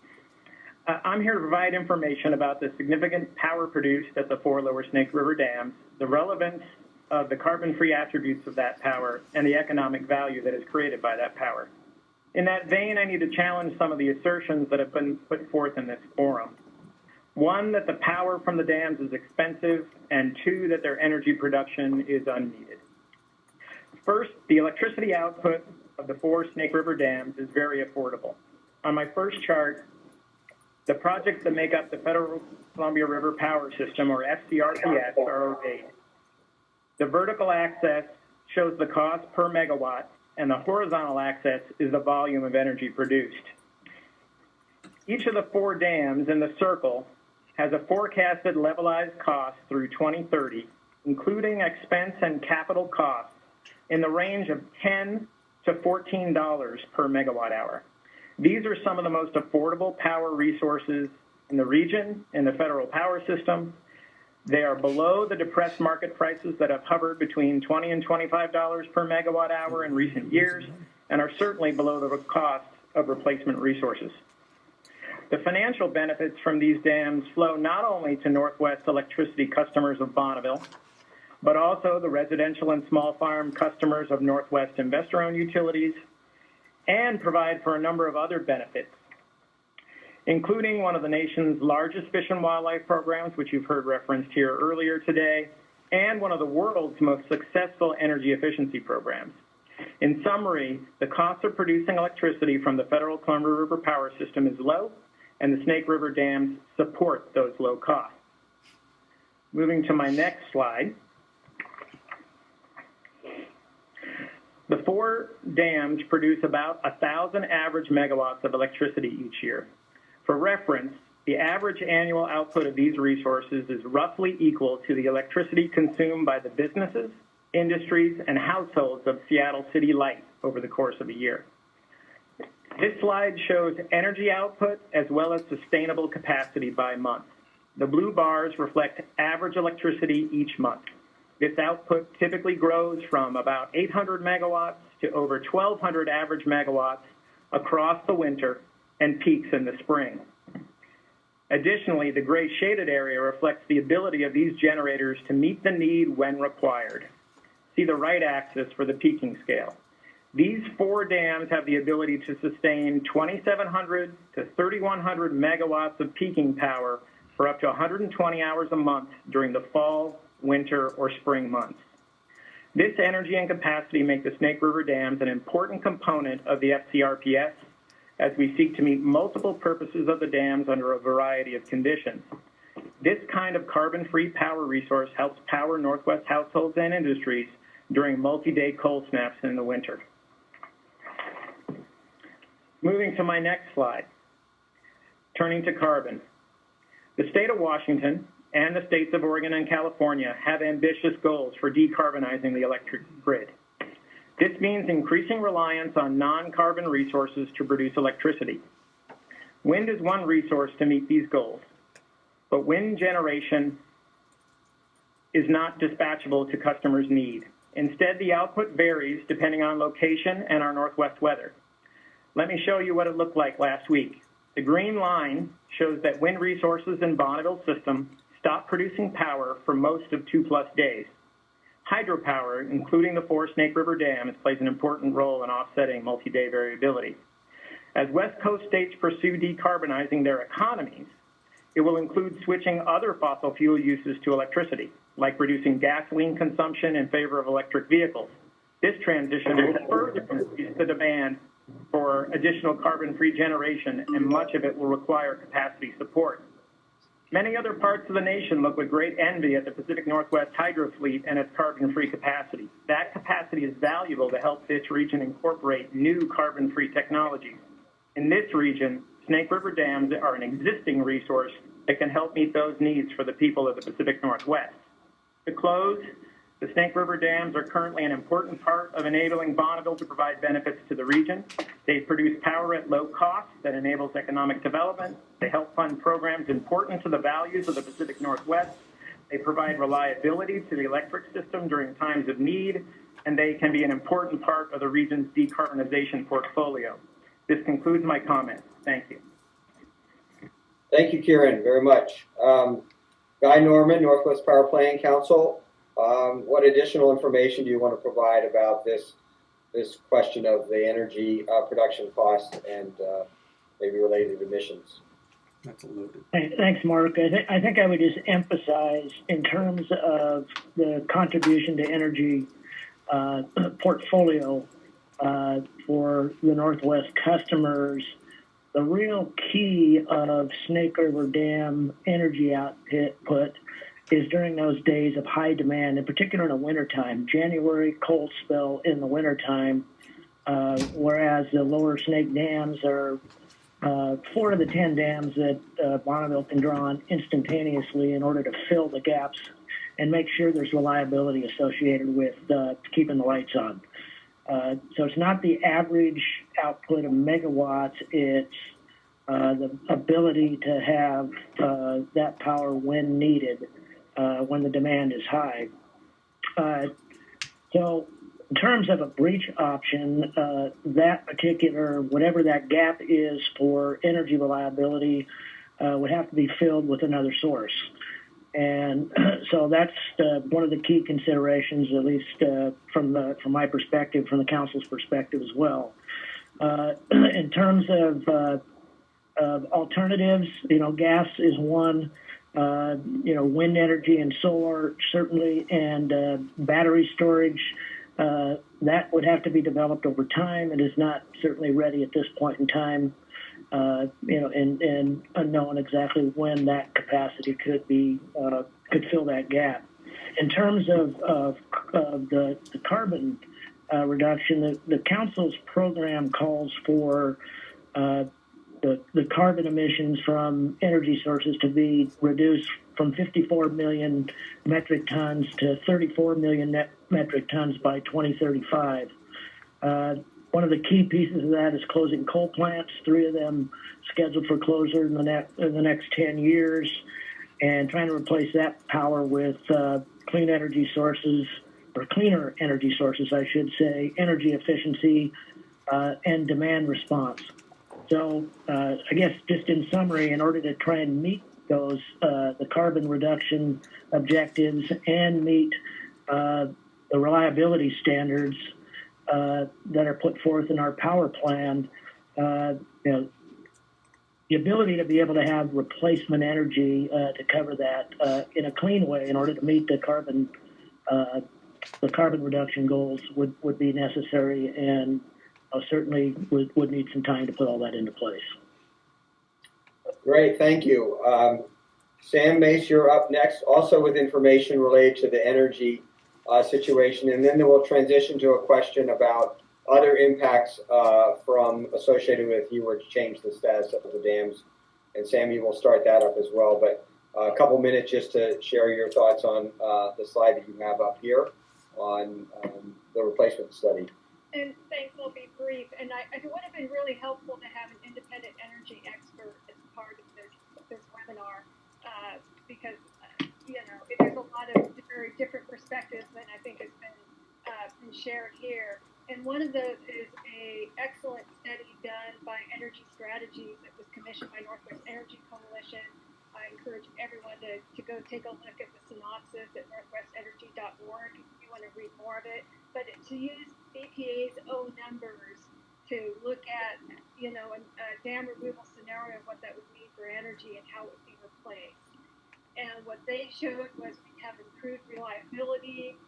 I'm here to provide information about the significant power produced at the 4 lower Snake River dams, the relevance of the carbon-free attributes of that power, and the economic value that is created by that power. In that vein, I need to challenge some of the assertions that have been put forth in this forum. 1, that the power from the dams is expensive, and 2, that their energy production is unneeded. First, the electricity output of the 4 Snake River dams is very affordable. On my first chart, the projects that make up the Federal Columbia River Power System, or FCRPS, are arrayed. The vertical axis shows the cost per megawatt, and the horizontal axis is the volume of energy produced. Each of the 4 dams in the circle has a forecasted levelized cost through 2030, including expense and capital costs in the range of $10 to $14 per megawatt hour. These are some of the most affordable power resources in the region, in the federal power system. They are below the depressed market prices that have hovered between $20 and $25 per megawatt hour in recent years, and are certainly below the cost of replacement resources. The financial benefits from these dams flow not only to Northwest electricity customers of Bonneville, but also the residential and small farm customers of Northwest investor-owned utilities, and provide for a number of other benefits, including one of the nation's largest fish and wildlife programs, which you've heard referenced here earlier today, and one of the world's most successful energy efficiency programs. In summary, the cost of producing electricity from the federal Columbia River power system is low, and the Snake River dams support those low costs. Moving to my next slide. The 4 dams produce about 1,000 average megawatts of electricity each year. For reference, the average annual output of these resources is roughly equal to the electricity consumed by the businesses, industries, and households of Seattle City Light over the course of a year. This slide shows energy output as well as sustainable capacity by month. The blue bars reflect average electricity each month. This output typically grows from about 800 megawatts to over 1,200 average megawatts across the winter and peaks in the spring. Additionally, the gray shaded area reflects the ability of these generators to meet the need when required. See the right axis for the peaking scale. These 4 dams have the ability to sustain 2,700 to 3,100 megawatts of peaking power for up to 120 hours a month during the fall, winter, or spring months. This energy and capacity make the Snake River dams an important component of the FCRPS as we seek to meet multiple purposes of the dams under a variety of conditions. This kind of carbon-free power resource helps power Northwest households and industries during multi-day cold snaps in the winter. Moving to my next slide, turning to carbon. The state of Washington and the states of Oregon and California have ambitious goals for decarbonizing the electric grid. This means increasing reliance on non-carbon resources to produce electricity. Wind is one resource to meet these goals, but wind generation is not dispatchable to customers' need. Instead, the output varies depending on location and our Northwest weather. Let me show you what it looked like last week. The green line shows that wind resources in Bonneville's system stopped producing power for most of 2+ days. Hydropower, including the 4 Snake River dams, plays an important role in offsetting multi-day variability. As West Coast states pursue decarbonizing their economies, it will include switching other fossil fuel uses to electricity, like reducing gasoline consumption in favor of electric vehicles. This transition will further increase the demand for additional carbon-free generation, and much of it will require capacity support. Many other parts of the nation look with great envy at the Pacific Northwest hydro fleet and its carbon-free capacity. That capacity is valuable to help this region incorporate new carbon-free technologies. In this region, Snake River dams are an existing resource that can help meet those needs for the people of the Pacific Northwest. To close, the Snake River dams are currently an important part of enabling Bonneville to provide benefits to the region. They produce power at low cost that enables economic development. They help fund programs important to the values of the Pacific Northwest. They provide reliability to the electric system during times of need, and they can be an important part of the region's decarbonization portfolio. This concludes my comments. Thank you. Thank you, Kieran, very much. Guy Norman, Northwest Power Planning Council. What additional information do you want to provide about this question of the energy production cost and maybe related emissions? That's a loaded. Thanks, Mark. I think I would just emphasize in terms of the contribution to energy portfolio for the Northwest customers, the real key of Snake River Dam energy output is during those days of high demand, in particular in the wintertime. January, cold spell in the wintertime, whereas the lower Snake dams are 4 of the 10 dams that Bonneville can draw on instantaneously in order to fill the gaps and make sure there's reliability associated with keeping the lights on. So it's not the average output of megawatts, it's the ability to have that power when needed, when the demand is high. So in terms of a breach option, that particular, whatever that gap is for energy reliability, would have to be filled with another source. And so that's one of the key considerations, at least from my perspective, from the council's perspective as well. In terms of alternatives, gas is one. Wind energy and solar certainly, and battery storage. That would have to be developed over time. It is not certainly ready at this point in time. And unknown exactly when that capacity could fill that gap. In terms of the carbon reduction, the council's program calls for the carbon emissions from energy sources to be reduced from 54 million metric tons to 34 million metric tons by 2035. One of the key pieces of that is closing coal plants, 3 of them scheduled for closure in the next 10 years, and trying to replace that power with clean energy sources, or cleaner energy sources, I should say, energy efficiency, and demand response. So I guess just in summary, in order to try and meet those, the carbon reduction objectives and meet the reliability standards that are put forth in our power plan, the ability to be able to have replacement energy to cover that in a clean way in order to meet the carbon reduction goals would be necessary, and certainly would need some time to put all that into place. Great, thank you. Sam Mace, you're up next, also with information related to the energy situation, and then we'll transition to a question about other impacts from associated with if you were to change the status of the dams. And Sam, you will start that up as well, but a couple minutes just to share your thoughts on the slide that you have up here on the replacement study. And thanks, I'll be brief. And it would have been really helpful to have an independent energy expert as part of this webinar because, there's a lot of very different perspectives that I think has been shared here. And one of those is a excellent study done by Energy Strategies that was commissioned by Northwest Energy Coalition. I encourage everyone to go take a look at the synopsis at northwestenergy.org if you want to read more of it. But to use EPA's own numbers to look at, a dam removal scenario, what that would mean for energy and how it would be replaced. And what they showed was we have improved reliability,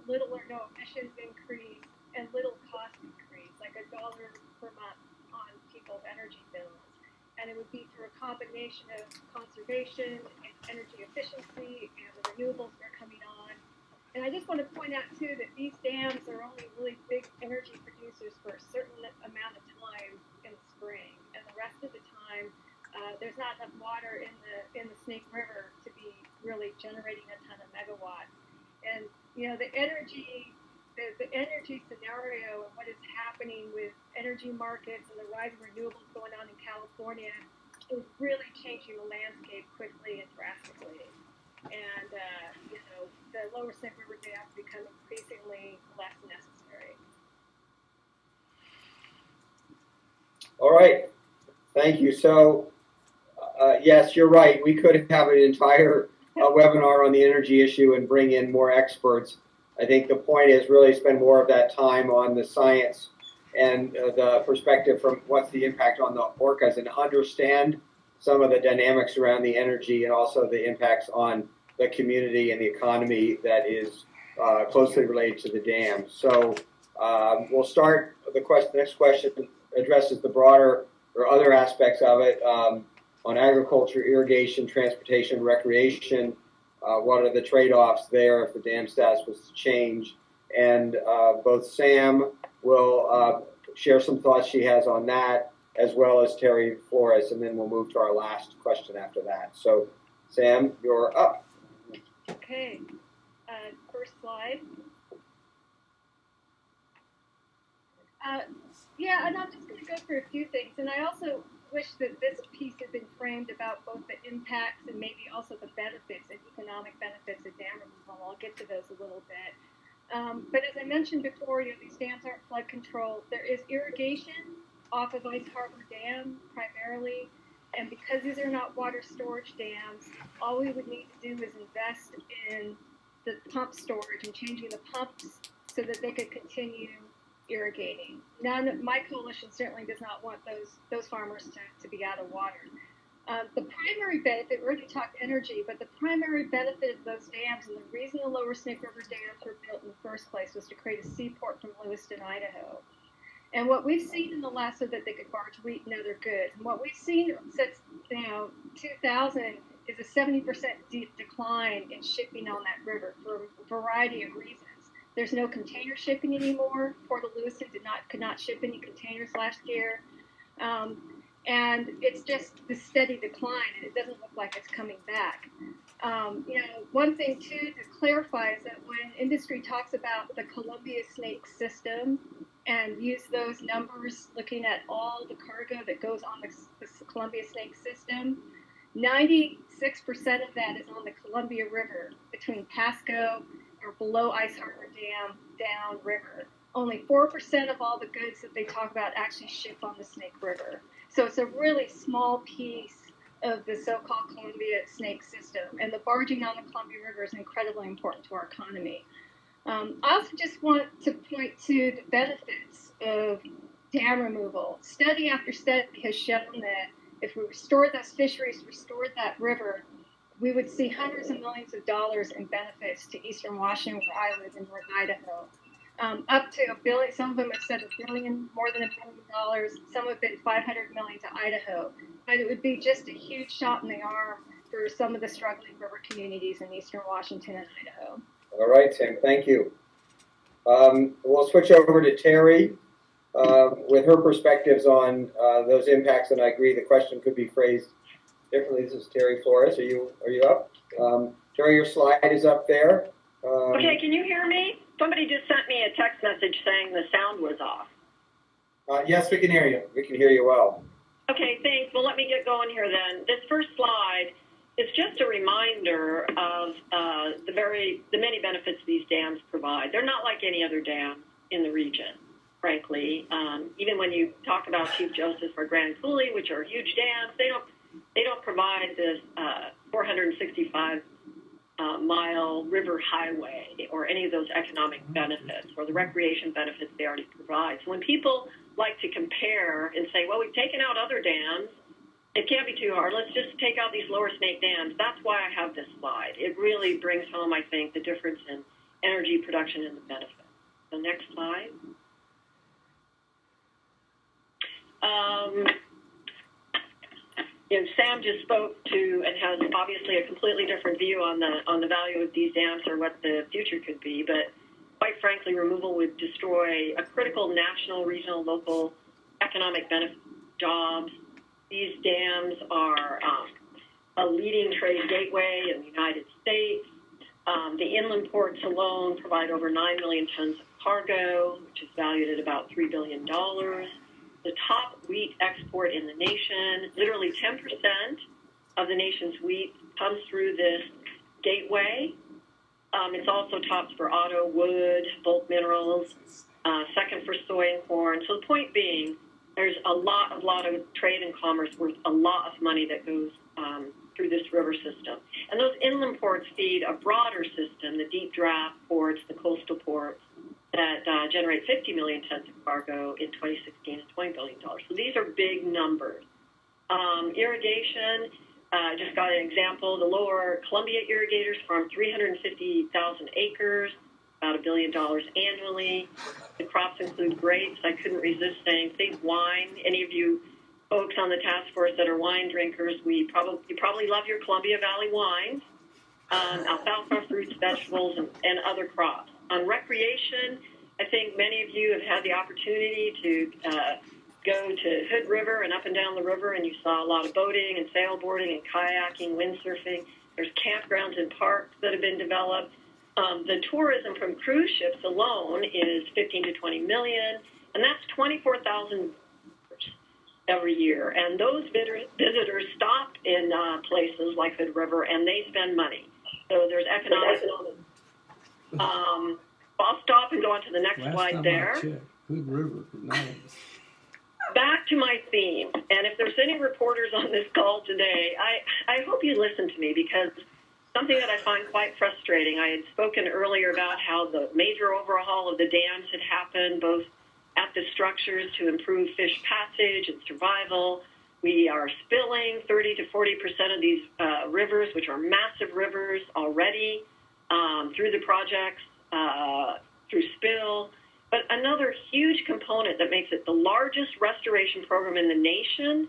little or no emissions increase, and little cost increase, like $1 per month on people's energy bills. And it would be through a combination of conservation and energy efficiency and the renewables that are coming on. And I just want to point out, too, that these dams are only really big energy producers for a certain amount of time in the spring. And the rest of the time, there's not enough water in the Snake River to be really generating a ton of megawatts. And, the energy scenario and what is happening with energy markets and the rise of renewables going on in California is really changing the landscape quickly and drastically. And, the lower Snake River dams become increasingly less necessary. All right, thank you. So, yes, you're right. We could have an entire webinar on the energy issue and bring in more experts. I think the point is really spend more of that time on the science and the perspective from what's the impact on the orcas and understand some of the dynamics around the energy and also the impacts on the community and the economy that is closely related to the dam. So we'll start the next question addresses the broader or other aspects of it on agriculture, irrigation, transportation, recreation. What are the trade-offs there if the dam status was to change? And both Sam will share some thoughts she has on that, as well as Terry Flores, and then we'll move to our last question after that. So, Sam, you're up. Okay, first slide. Yeah, and I'm just going to go through a few things. And I also wish that this piece had been framed about both the impacts and maybe also the benefits and economic benefits of dam removal. I'll get to those a little bit. But as I mentioned before, these dams aren't flood controlled. There is irrigation off of Ice Harbor Dam primarily. And because these are not water storage dams, all we would need to do is invest in the pump storage and changing the pumps so that they could continue irrigating. My coalition certainly does not want those farmers to be out of water. The primary benefit, we already talked energy, but the primary benefit of those dams and the reason the Lower Snake River dams were built in the first place was to create a seaport from Lewiston, Idaho. And what we've seen in the last, so that they could barge wheat and other goods, and what we've seen since 2000 is a 70% decline in shipping on that river for a variety of reasons. There's no container shipping anymore. Port of Lewiston could not ship any containers last year. And it's just the steady decline, and it doesn't look like it's coming back. One thing, too, to clarify is that when industry talks about the Columbia Snake system and use those numbers looking at all the cargo that goes on the Columbia Snake system, 96% of that is on the Columbia River between Pasco or below Ice Harbor Dam downriver. Only 4% of all the goods that they talk about actually ship on the Snake River. So it's a really small piece of the so-called Columbia Snake system. And the barging on the Columbia River is incredibly important to our economy. I also just want to point to the benefits of dam removal. Study after study has shown that if we restored those fisheries, restored that river, we would see hundreds of millions of dollars in benefits to Eastern Washington, where I live in North Idaho. Up to $1 billion, some of them have said $1 billion, more than $1 billion, some have been $500 million to Idaho. But it would be just a huge shot in the arm for some of the struggling river communities in Eastern Washington and Idaho. All right, Sam, thank you. We'll switch over to Terry with her perspectives on those impacts, and I agree the question could be phrased differently. This is Terry Flores. Are you up? Terry, your slide is up there. Okay, can you hear me? Somebody just sent me a text message saying the sound was off. Yes, we can hear you. We can hear you well. Okay, thanks. Well, let me get going here then. This first slide is just a reminder of the many benefits these dams provide. They're not like any other dam in the region, frankly. Even when you talk about Chief Joseph or Grand Coulee, which are huge dams, they don't provide this 465 mile river highway or any of those economic benefits or the recreation benefits they already provide. So when people like to compare and say, well, we've taken out other dams, it can't be too hard. Let's just take out these lower snake dams. That's why I have this slide. It really brings home, I think, the difference in energy production and the benefits. So next slide. Sam just spoke to and has obviously a completely different view on the value of these dams or what the future could be. But quite frankly, removal would destroy a critical national, regional, local economic benefit, jobs. These dams are a leading trade gateway in the United States. The inland ports alone provide over 9 million tons of cargo, which is valued at about $3 billion. The top wheat export in the nation, literally 10% of the nation's wheat comes through this gateway. It's also tops for auto, wood, bulk minerals, second for soy and corn. So the point being, there's a lot of trade and commerce worth a lot of money that goes through this river system. And those inland ports feed a broader system, the deep draft ports, the coastal ports, that generate 50 million tons of cargo in 2016 and $20 billion. So these are big numbers. Irrigation, just got an example. The lower Columbia irrigators farm 350,000 acres, about $1 billion annually. The crops include grapes. I couldn't resist saying, think wine. Any of you folks on the task force that are wine drinkers, you probably love your Columbia Valley wines, alfalfa, fruits, vegetables, and other crops. On recreation, I think many of you have had the opportunity to go to Hood River and up and down the river, and you saw a lot of boating and sailboarding and kayaking, windsurfing. There's campgrounds and parks that have been developed. The tourism from cruise ships alone is 15 to 20 million, and that's 24,000 every year. And those visitors stop in places like Hood River, and they spend money. So there's economic. I'll stop and go on to the next slide there. Hood River, nice. Back to my theme, and if there's any reporters on this call today, I hope you listen to me, because something that I find quite frustrating. I had spoken earlier about how the major overhaul of the dams had happened, both at the structures to improve fish passage and survival. We are spilling 30 to 40% of these rivers, which are massive rivers already, through the projects, through spill. But another huge component that makes it the largest restoration program in the nation,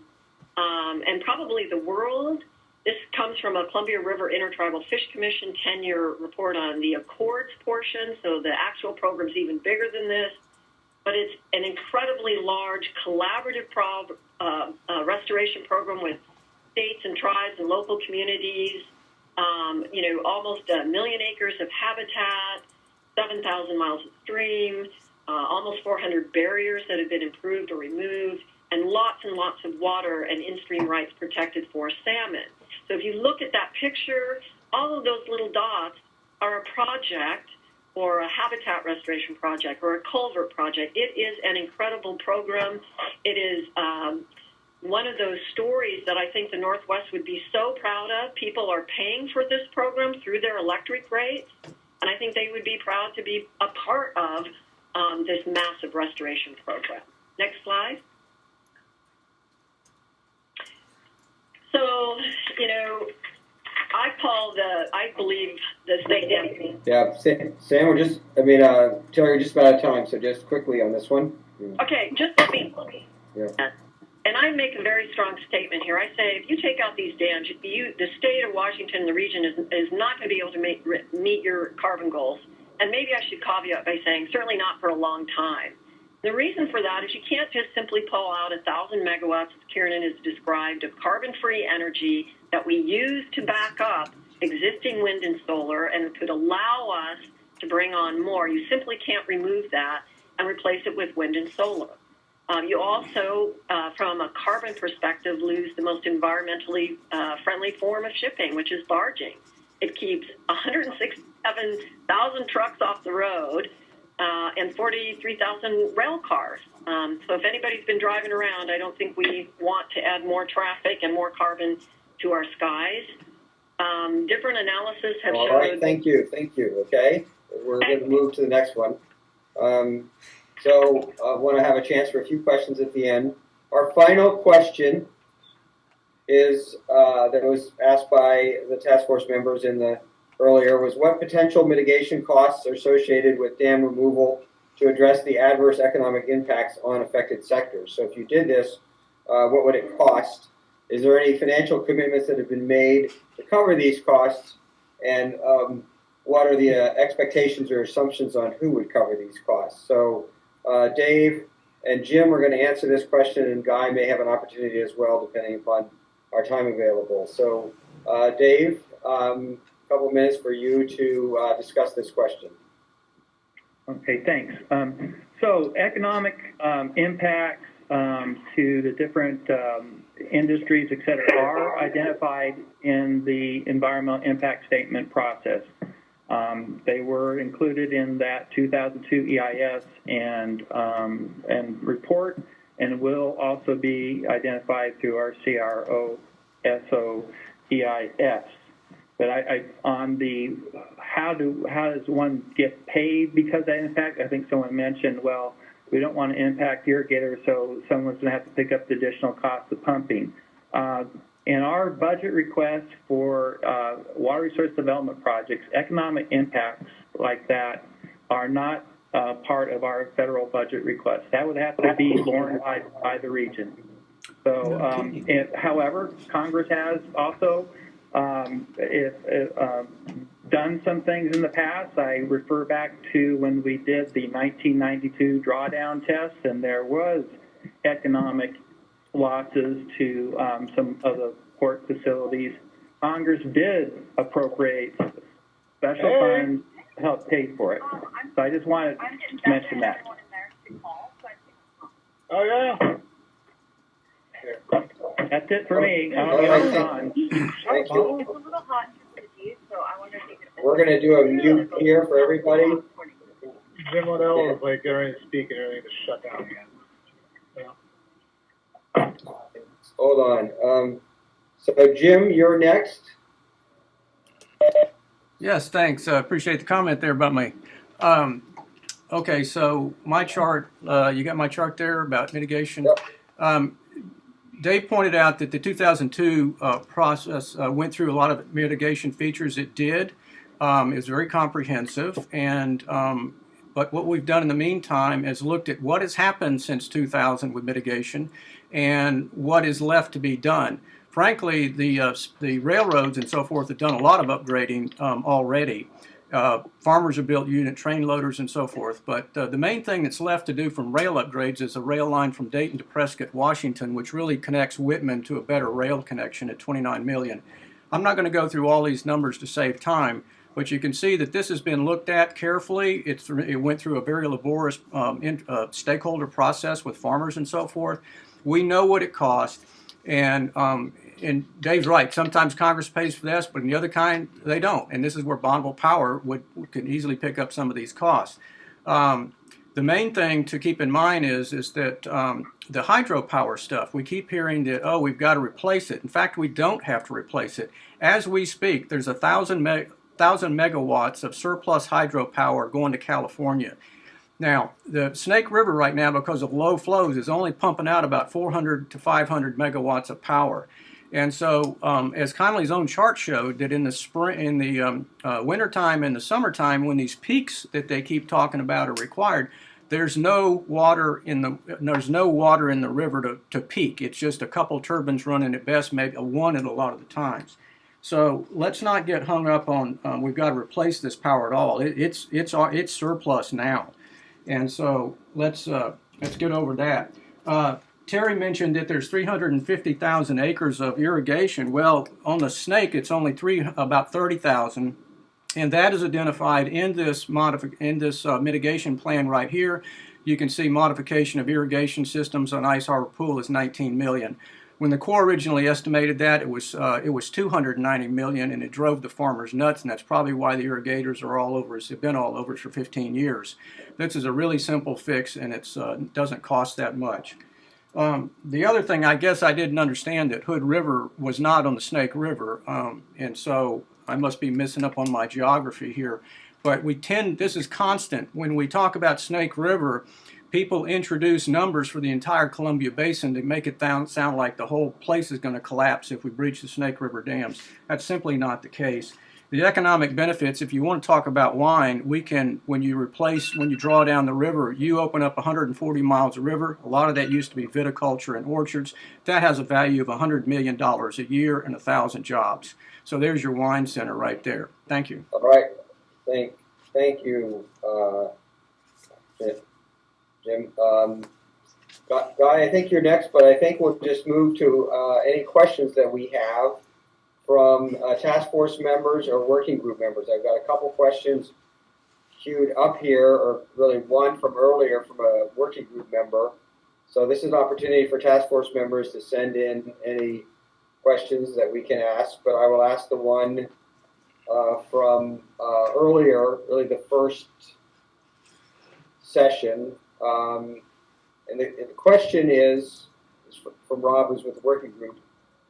and probably the world, this comes from a Columbia River Intertribal Fish Commission 10-year report on the Accords portion, so the actual program's even bigger than this. But it's an incredibly large collaborative restoration program with states and tribes and local communities, almost 1 million acres of habitat, 7,000 miles of stream, almost 400 barriers that have been improved or removed, and lots of water and in-stream rights protected for salmon. So if you look at that picture, all of those little dots are a project, or a habitat restoration project, or a culvert project. It is an incredible program. It is one of those stories that I think the Northwest would be so proud of. People are paying for this program through their electric rates, and I think they would be proud to be a part of this massive restoration program. Next slide. So, I believe the state dam. Yeah, Sam, Terry, we're just about out of time, so just quickly on this one. Okay, just let me. Yeah. And I make a very strong statement here. I say, if you take out these dams, the state of Washington, the region, is not going to be able to meet your carbon goals. And maybe I should caveat by saying, certainly not for a long time. The reason for that is you can't just simply pull out 1,000 megawatts, as Kieran has described, of carbon-free energy that we use to back up existing wind and solar and could allow us to bring on more. You simply can't remove that and replace it with wind and solar. You also, from a carbon perspective, lose the most environmentally friendly form of shipping, which is barging. It keeps 167,000 trucks off the road and 43,000 rail cars. So if anybody's been driving around, I don't think we want to add more traffic and more carbon to our skies. Different analysis have shown... All right, thank you. Okay, we're going to move to the next one. So I want to have a chance for a few questions at the end. Our final question is that was asked by the task force members earlier was, what potential mitigation costs are associated with dam removal to address the adverse economic impacts on affected sectors? So if you did this, what would it cost? Is there any financial commitments that have been made to cover these costs? And what are the expectations or assumptions on who would cover these costs? So Dave and Jim are going to answer this question, and Guy may have an opportunity as well, depending upon our time available. So Dave, a couple minutes for you to discuss this question. Okay, thanks. So economic impacts to the different industries, et cetera, are identified in the environmental impact statement process. They were included in that 2002 EIS and report, and will also be identified through our CRO-SO EIS. But on the how does one get paid because of that impact? I think someone mentioned, well, we don't want to impact irrigators, so someone's going to have to pick up the additional cost of pumping. In our budget request for water resource development projects, economic impacts like that are not part of our federal budget request. That would have to be borne by the region. So, however, Congress has also done some things in the past. I refer back to when we did the 1992 drawdown test, and there was economic losses to some of the port facilities Congress did appropriate special funds to help pay for it. So I just wanted to mention that. Oh, yeah. That's it for me. Thank you. It's a little hot for the G's, so I wonder if you could. We're going to do a mute here for everybody. Jim Waddell is like getting ready to speak and everything just shut down again. Hold on. So Jim, you're next. Yes, thanks. Appreciate the comment there about me. Okay, so my chart, you got my chart there about mitigation. Yep. Dave pointed out that the 2002 process went through a lot of mitigation features. It did. It was very comprehensive, and but what we've done in the meantime is looked at what has happened since 2000 with mitigation and what is left to be done. Frankly, the railroads and so forth have done a lot of upgrading already. Farmers have built unit train loaders and so forth, but the main thing that's left to do from rail upgrades is a rail line from Dayton to Prescott, Washington, which really connects Whitman to a better rail connection at $29 million. I'm not going to go through all these numbers to save time, but you can see that this has been looked at carefully. It went through a very laborious stakeholder process with farmers and so forth. We know what it cost, and Dave's right. Sometimes Congress pays for this, but in the other kind, they don't. And this is where bondable power could easily pick up some of these costs. The main thing to keep in mind is that the hydropower stuff, we keep hearing that, oh, we've got to replace it. In fact, we don't have to replace it. As we speak, there's 1,000 megawatts of surplus hydropower going to California. Now, the Snake River right now, because of low flows, is only pumping out about 400 to 500 megawatts of power. And so, as Connolly's own chart showed, that in the spring, in the wintertime and the summertime, when these peaks that they keep talking about are required, there's no water in the river to peak. It's just a couple turbines running at best, maybe one at a lot of the times. So let's not get hung up on we've got to replace this power at all. It's surplus now, and so let's get over that. Terry mentioned that there's 350,000 acres of irrigation. Well, on the Snake, it's only about 30,000, and that is identified in this mitigation plan right here. You can see modification of irrigation systems on Ice Harbor Pool is 19 million. When the Corps originally estimated that, it was 290 million, and it drove the farmers nuts, and that's probably why the irrigators are all over us. They've been all over us for 15 years. This is a really simple fix, and it doesn't cost that much. The other thing, I guess I didn't understand that Hood River was not on the Snake River, and so I must be missing up on my geography here. But this is constant. When we talk about Snake River, people introduce numbers for the entire Columbia Basin to make it sound like the whole place is going to collapse if we breach the Snake River dams. That's simply not the case. The economic benefits, if you want to talk about wine, when you draw down the river, you open up 140 miles of river. A lot of that used to be viticulture and orchards. That has a value of $100 million a year and 1,000 jobs. So there's your wine center right there. Thank you. All right. Thank you, Jim. Guy, I think you're next, but I think we'll just move to any questions that we have from task force members or working group members. I've got a couple questions queued up here, or really one from earlier from a working group member. So this is an opportunity for task force members to send in any questions that we can ask, but I will ask the one from earlier, really the first session. And the question is from Rob, who's with the working group,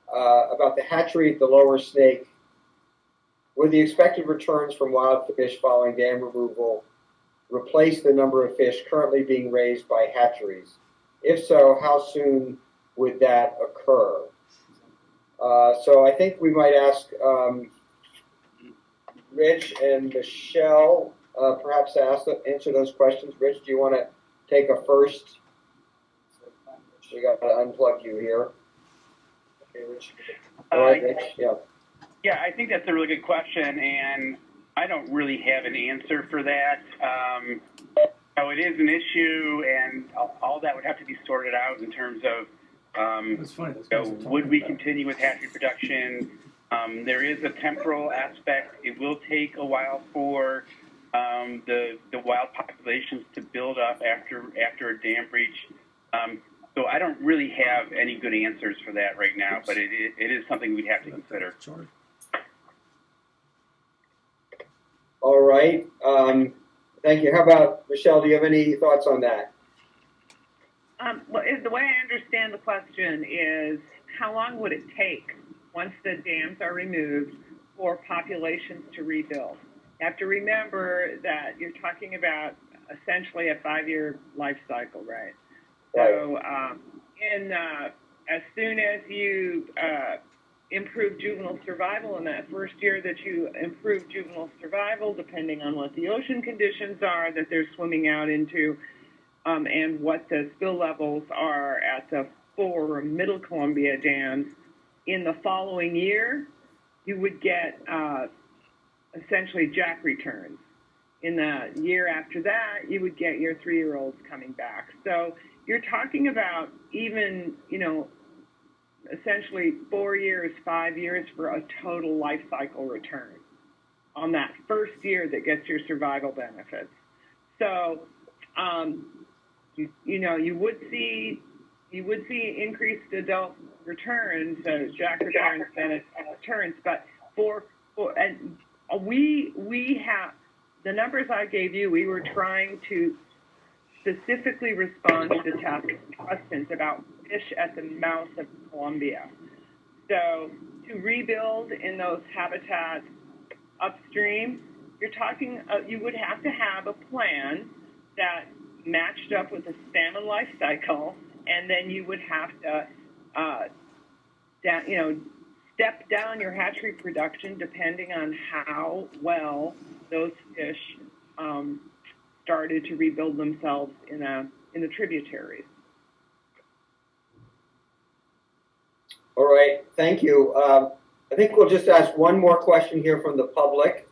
about the hatchery at the Lower Snake. Would the expected returns from wild fish following dam removal replace the number of fish currently being raised by hatcheries? If so, how soon would that occur? So I think we might ask Rich and Michelle perhaps to answer those questions. Rich, do you want to take a first? We got to unplug you here. Okay, Rich. All right, Rich. Yeah. Yeah, I think that's a really good question, and I don't really have an answer for that. So it is an issue, and all that would have to be sorted out in terms of would we continue with hatchery production? There is a temporal aspect. It will take a while for the wild populations to build up after a dam breach. So I don't really have any good answers for that right now, but it is something we'd have to consider. All right. Thank you. How about Michelle? Do you have any thoughts on that? Well, the way I understand the question is, how long would it take once the dams are removed for populations to rebuild? You have to remember that you're talking about essentially a 5-year life cycle, right? So, as soon as you improve juvenile survival in that first year that you improve juvenile survival, depending on what the ocean conditions are that they're swimming out into, and what the spill levels are at the 4 Middle Columbia dams, in the following year, you would get essentially jack returns. In the year after that, you would get your 3-year-olds coming back. So you're talking about even, essentially 4 years, 5 years for a total life cycle return on that first year that gets your survival benefits. So, you would see increased adult returns, jack returns, and returns, but we have the numbers I gave you. We were trying to specifically respond to the task questions about fish at the mouth of Columbia. So to rebuild in those habitats upstream, you're talking, you would have to have a plan that matched up with the salmon life cycle, and then you would have to, step down your hatchery production depending on how well those fish started to rebuild themselves in the tributaries. All right, thank you. I think we'll just ask one more question here from the public,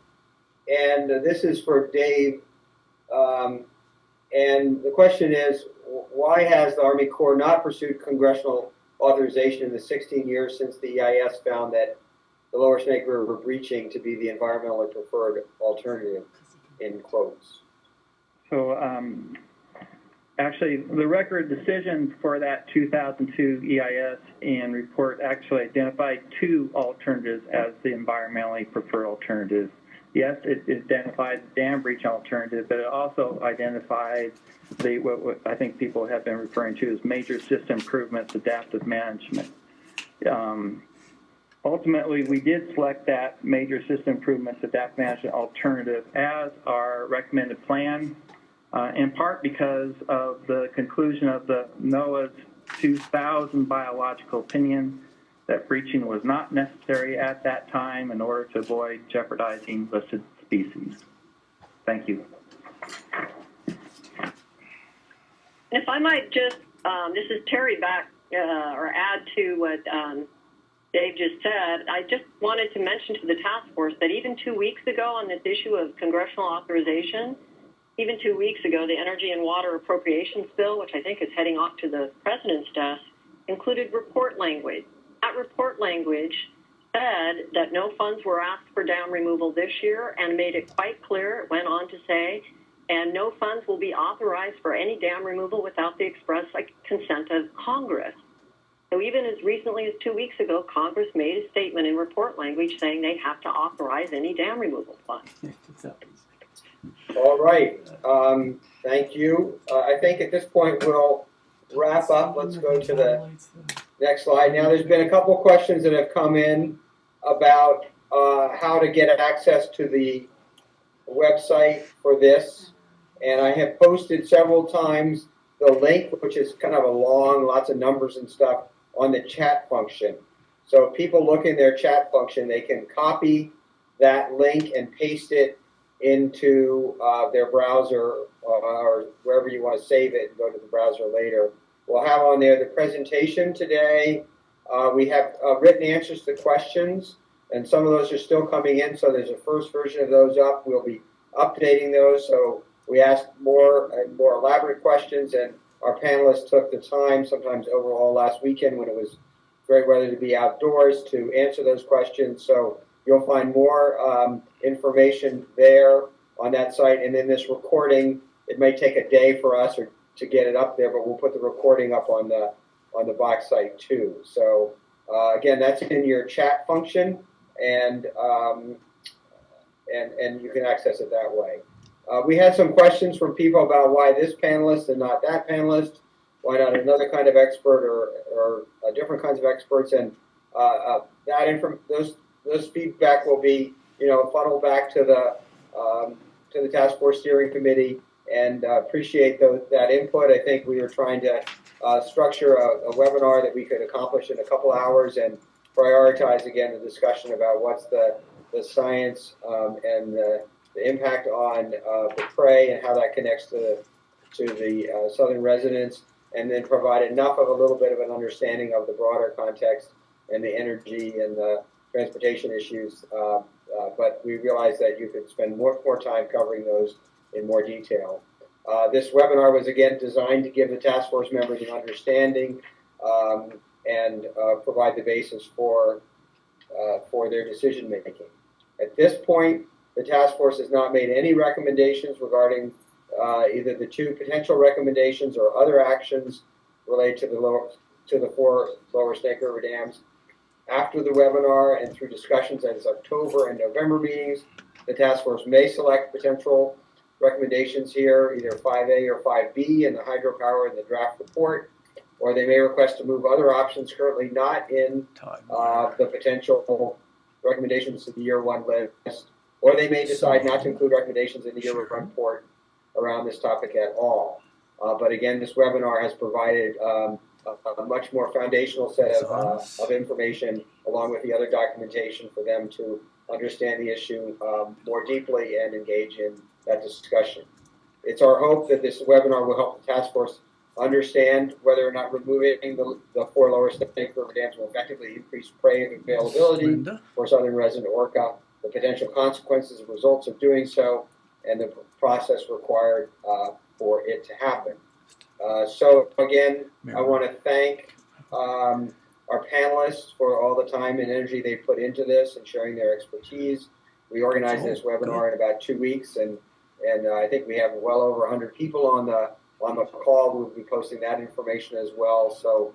and this is for Dave. And the question is, why has the Army Corps not pursued congressional authorization in the 16 years since the EIS found that the Lower Snake River breaching to be the environmentally preferred alternative, in quotes? So actually, the record decision for that 2002 EIS and report actually identified 2 alternatives as the environmentally preferred alternatives. Yes, it identified the dam breach alternative, but it also identified what I think people have been referring to as major system improvements, adaptive management. Ultimately, we did select that major system improvements, adaptive management alternative as our recommended plan, in part because of the conclusion of the NOAA's 2000 biological opinion that breaching was not necessary at that time in order to avoid jeopardizing listed species. Thank you. If I might just, this is Terry back, or add to what Dave just said, I just wanted to mention to the task force that even 2 weeks ago on this issue of congressional authorization, even 2 weeks ago, the Energy and Water Appropriations Bill, which I think is heading off to the President's desk, included report language. That report language said that no funds were asked for dam removal this year and made it quite clear. It went on to say, and no funds will be authorized for any dam removal without the express consent of Congress. So even as recently as 2 weeks ago, Congress made a statement in report language saying they have to authorize any dam removal funds. All right, thank you. I think at this point we'll wrap up. Let's go to the next slide. Now, there's been a couple questions that have come in about how to get access to the website for this. And I have posted several times the link, which is kind of a long, lots of numbers and stuff, on the chat function. So if people look in their chat function, they can copy that link and paste it into their browser or wherever you want to save it and go to the browser later. We'll have on there the presentation today. We have written answers to questions, and some of those are still coming in, so there's a first version of those up. We'll be updating those, so we asked more and more elaborate questions, and our panelists took the time, sometimes overall last weekend when it was great weather to be outdoors to answer those questions. So you'll find more information there on that site. And then this recording, it may take a day for us or to get it up there, but we'll put the recording up on the box site too. So again, that's in your chat function, and you can access it that way. We had some questions from people about why this panelist and not that panelist, why not another kind of expert or different kinds of experts, and those feedback will be funneled back to the task force steering committee, and appreciate that input. I think we were trying to structure a webinar that we could accomplish in a couple hours and prioritize again the discussion about what's the science and the impact on the prey and how that connects to the southern residents, and then provide enough of a little bit of an understanding of the broader context and the energy and the transportation issues. But we realized that you could spend more time covering those in more detail. This webinar was again designed to give the task force members an understanding and provide the basis for their decision making. At this point, the task force has not made any recommendations regarding either the two potential recommendations or other actions related to the 4 lower Snake River dams. After the webinar and through discussions at its October and November meetings, the task force may select potential recommendations here, either 5A or 5B in the hydropower in the draft report, or they may request to move other options currently not in the potential recommendations to the year 1 list, or they may decide not to include recommendations in the year 1 report around this topic at all. But again, this webinar has provided a much more foundational set of information, along with the other documentation, for them to understand the issue more deeply and engage in that discussion. It's our hope that this webinar will help the task force understand whether or not removing the 4 lower Snake River dams will effectively increase prey availability for southern resident orca, the potential consequences and results of doing so, and the process required for it to happen. So again, I want to thank our panelists for all the time and energy they put into this and sharing their expertise. We organized this webinar in about 2 weeks, and I think we have well over 100 people on the call. We'll be posting that information as well. So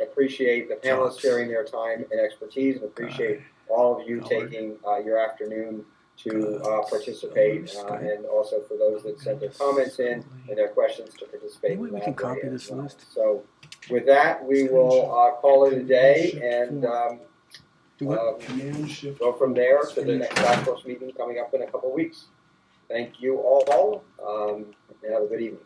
appreciate the panelists sharing their time and expertise, and appreciate all of you taking your afternoon to participate, and also for those that sent their comments in and their questions to participate. Maybe we can copy this list. So with that, we will call it a day and go from there to the next task force meeting coming up in a couple of weeks. Thank you all, and have a good evening.